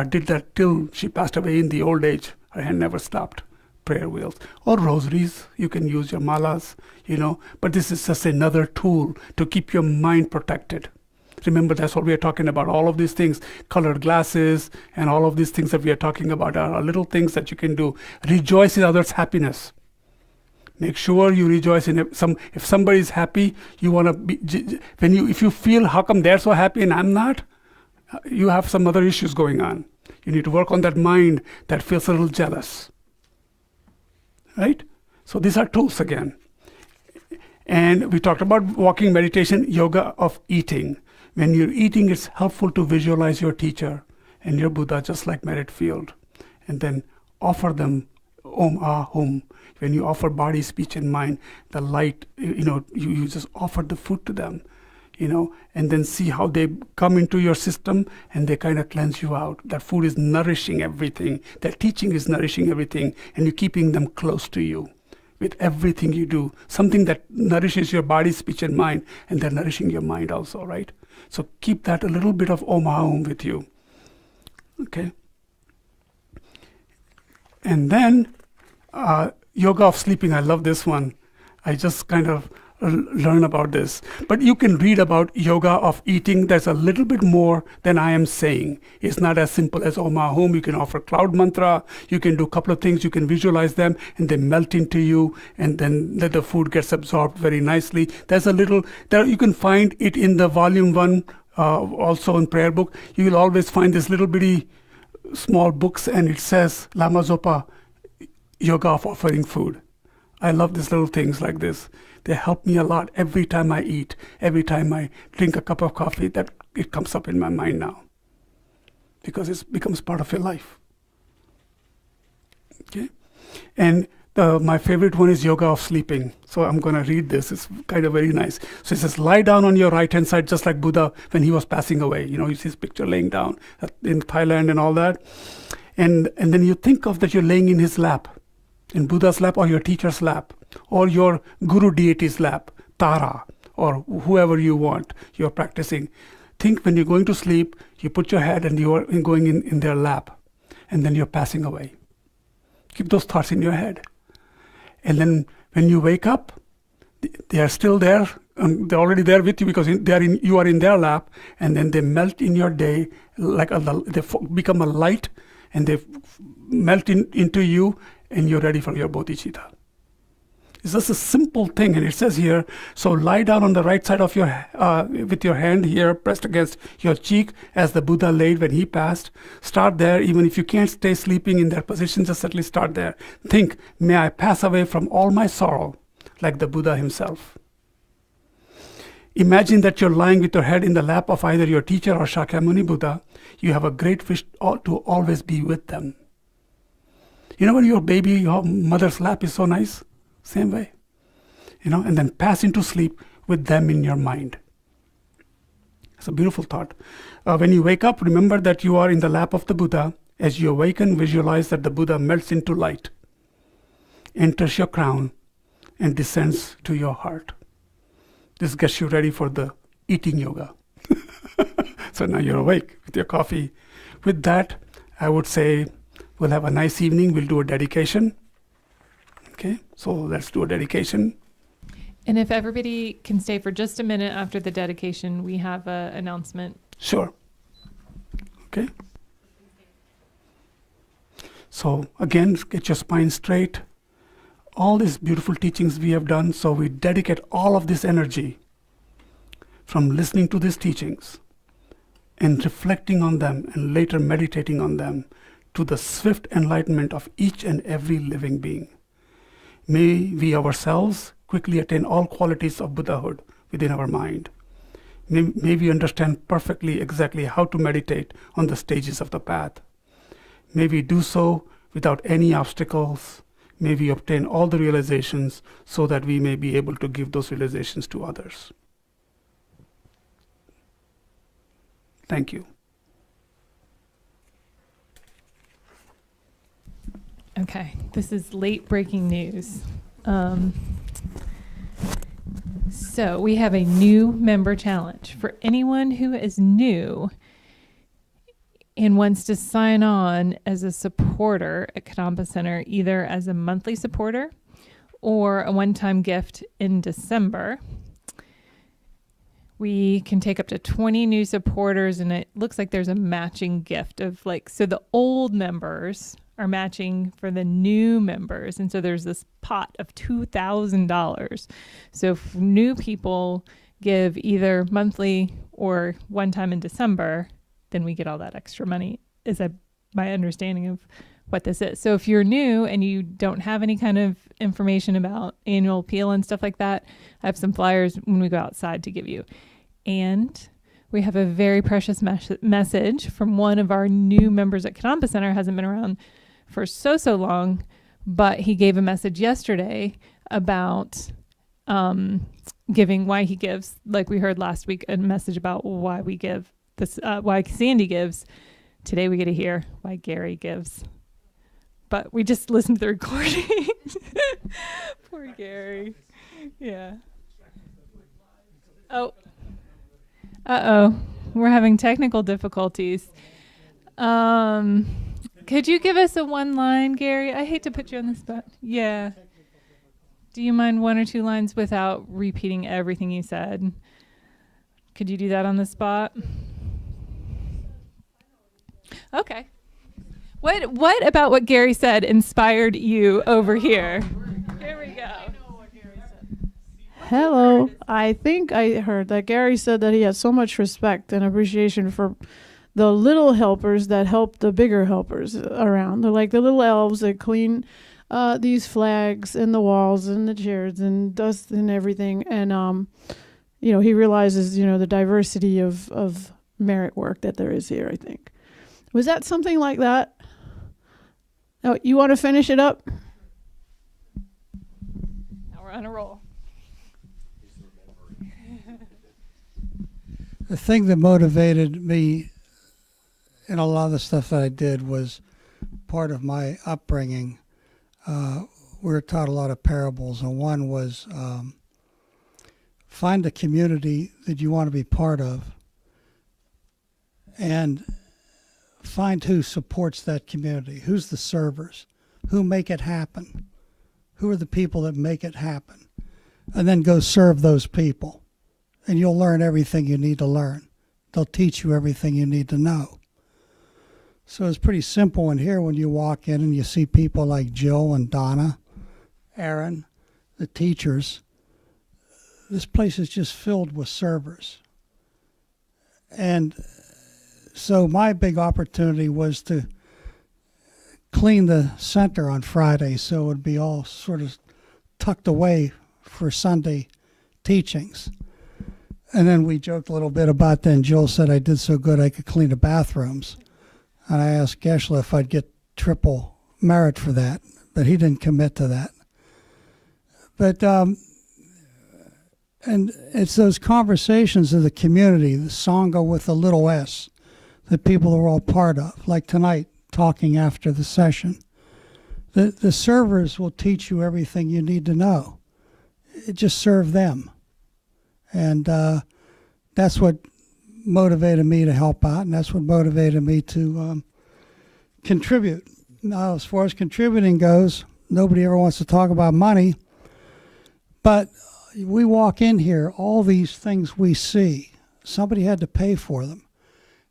did that till she passed away in the old age. Her hand never stopped. Prayer wheels or rosaries. You can use your malas, but this is just another tool to keep your mind protected. Remember, that's what we are talking about. All of these things, colored glasses, and all of these things that we are talking about are little things that you can do. Rejoice in others' happiness. Make sure you rejoice in if somebody is happy, you want to be. If you feel how come they're so happy and I'm not, you have some other issues going on. You need to work on that mind that feels a little jealous. Right? So these are tools again. And we talked about walking meditation, yoga of eating. When you're eating, it's helpful to visualize your teacher and your Buddha, just like Merit Field. And then offer them Om Ah Hum. When you offer body, speech, and mind, the light, you just offer the food to them, and then see how they come into your system and they kind of cleanse you out. That food is nourishing everything. That teaching is nourishing everything, and you're keeping them close to you with everything you do. Something that nourishes your body, speech, and mind, and they're nourishing your mind also, right? So keep that a little bit of Om Ahum with you. Okay? And then yoga of sleeping. I love this one. I just kind of learn about this. But you can read about yoga of eating. There's a little bit more than I am saying. It's not as simple as Om Ahum. You can offer cloud mantra. You can do a couple of things. You can visualize them, and they melt into you, and then the food gets absorbed very nicely. There's a little, you can find it in the volume 1, also in prayer book. You will always find this little bitty small books, and it says Lama Zopa yoga of offering food. I love these little things like this. They help me a lot every time I eat, every time I drink a cup of coffee, that it comes up in my mind now. Because it becomes part of your life. Okay? And my favorite one is yoga of sleeping. So I'm going to read this. It's kind of very nice. So it says, lie down on your right-hand side, just like Buddha when he was passing away. You see his picture laying down in Thailand and all that. And then you think of that you're laying in his lap, in Buddha's lap or your teacher's lap, or your guru deity's lap, Tara, or whoever you want, you're practicing. think when you're going to sleep, you put your head and you are going in their lap, and then you're passing away. Keep those thoughts in your head. And then when you wake up, they are still there. They're already there with you because you are in their lap, and then they melt in your day like they become a light, and they melt into you, and you're ready for your bodhicitta. It's just a simple thing, and it says here, so lie down on the right side of your, with your hand here pressed against your cheek as the Buddha laid when he passed. Start there, even if you can't stay sleeping in that position, just at least start there. Think, may I pass away from all my sorrow, like the Buddha himself. Imagine that you're lying with your head in the lap of either your teacher or Shakyamuni Buddha. You have a great wish to always be with them. You know when you're a baby, your mother's lap is so nice? Same way. And then pass into sleep with them in your mind. It's a beautiful thought. When you wake up, remember that you are in the lap of the Buddha. As you awaken, visualize that the Buddha melts into light, enters your crown, and descends to your heart. This gets you ready for the eating yoga. So now you're awake with your coffee. With that, I would say we'll have a nice evening. We'll do a dedication. Okay, so let's do a dedication. And if everybody can stay for just a minute after the dedication, we have an announcement. Sure. Okay. So again, get your spine straight. All these beautiful teachings we have done, so we dedicate all of this energy from listening to these teachings and reflecting on them and later meditating on them to the swift enlightenment of each and every living being. May we ourselves quickly attain all qualities of Buddhahood within our mind. May we understand perfectly exactly how to meditate on the stages of the path. May we do so without any obstacles. May we obtain all the realizations so that we may be able to give those realizations to others. Thank you. Okay, this is late breaking news. So we have a new member challenge. For anyone who is new and wants to sign on as a supporter at Kadampa Center, either as a monthly supporter or a one-time gift in December, we can take up to 20 new supporters, and it looks like there's a matching gift of so the old members are matching for the new members. And so there's this pot of $2,000. So if new people give either monthly or one time in December, then we get all that extra money, is my understanding of what this is. So if you're new and you don't have any kind of information about annual appeal and stuff like that, I have some flyers when we go outside to give you. And we have a very precious message from one of our new members at Kadampa Center. Hasn't been around for so long, but he gave a message yesterday about giving, why he gives. Like we heard last week, a message about why we give this, why Sandy gives. Today we get to hear why Gary gives. But we just listened to the recording. Poor Gary. Yeah. Oh. Uh-oh. We're having technical difficulties. Could you give us a one line, Gary? I hate to put you on the spot. Yeah. Do you mind one or two lines without repeating everything you said? Could you do that on the spot? Okay. What about what Gary said inspired you over here? Here we go. Hello. I think I heard that Gary said that he has so much respect and appreciation for the little helpers that help the bigger helpers around. They're like the little elves that clean these flags and the walls and the chairs and dust and everything. And, he realizes, the diversity of merit work that there is here, I think. Was that something like that? Oh, you want to finish it up? Now we're on a roll. The thing that motivated me in a lot of the stuff that I did was part of my upbringing. We were taught a lot of parables, and one was find a community that you want to be part of and find who supports that community, who's the servers, who make it happen, who are the people that make it happen, and then go serve those people. And you'll learn everything you need to learn. They'll teach you everything you need to know. So it's pretty simple in here when you walk in and you see people like Jill and Donna, Aaron, the teachers. This place is just filled with servers. And so my big opportunity was to clean the center on Friday so it would be all sort of tucked away for Sunday teachings. And then we joked a little bit about that, and Jill said I did so good I could clean the bathrooms. And I asked Geshe if I'd get triple merit for that, but he didn't commit to that. But and it's those conversations of the community, the Sangha with a little s, that people are all part of, like tonight, talking after the session. The servers will teach you everything you need to know. Just serve them. And that's what motivated me to help out, and that's what motivated me to contribute. Now, as far as contributing goes, nobody ever wants to talk about money, but we walk in here, all these things we see, somebody had to pay for them.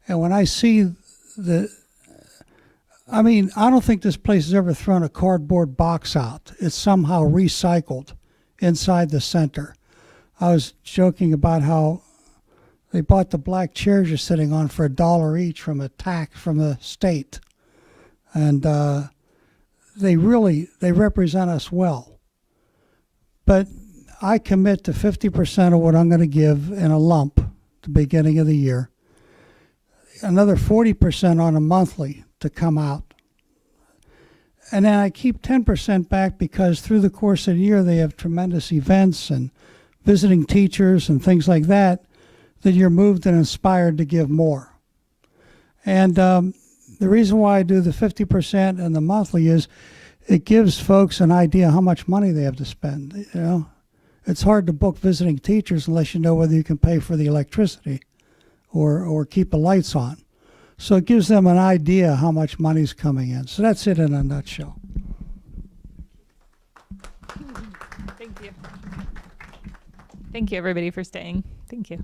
And when I see I don't think this place has ever thrown a cardboard box out. It's somehow recycled inside the center. I was joking about how they bought the black chairs you're sitting on for $1 each from a tax from the state. And they represent us well. But I commit to 50% of what I'm going to give in a lump at the beginning of the year. Another 40% on a monthly to come out. And then I keep 10% back because through the course of the year they have tremendous events and visiting teachers and things like that you're moved and inspired to give more. And the reason why I do the 50% and the monthly is it gives folks an idea how much money they have to spend. You know, it's hard to book visiting teachers unless you know whether you can pay for the electricity or keep the lights on. So it gives them an idea how much money's coming in. So that's it in a nutshell. Thank you. Thank you, everybody, for staying. Thank you.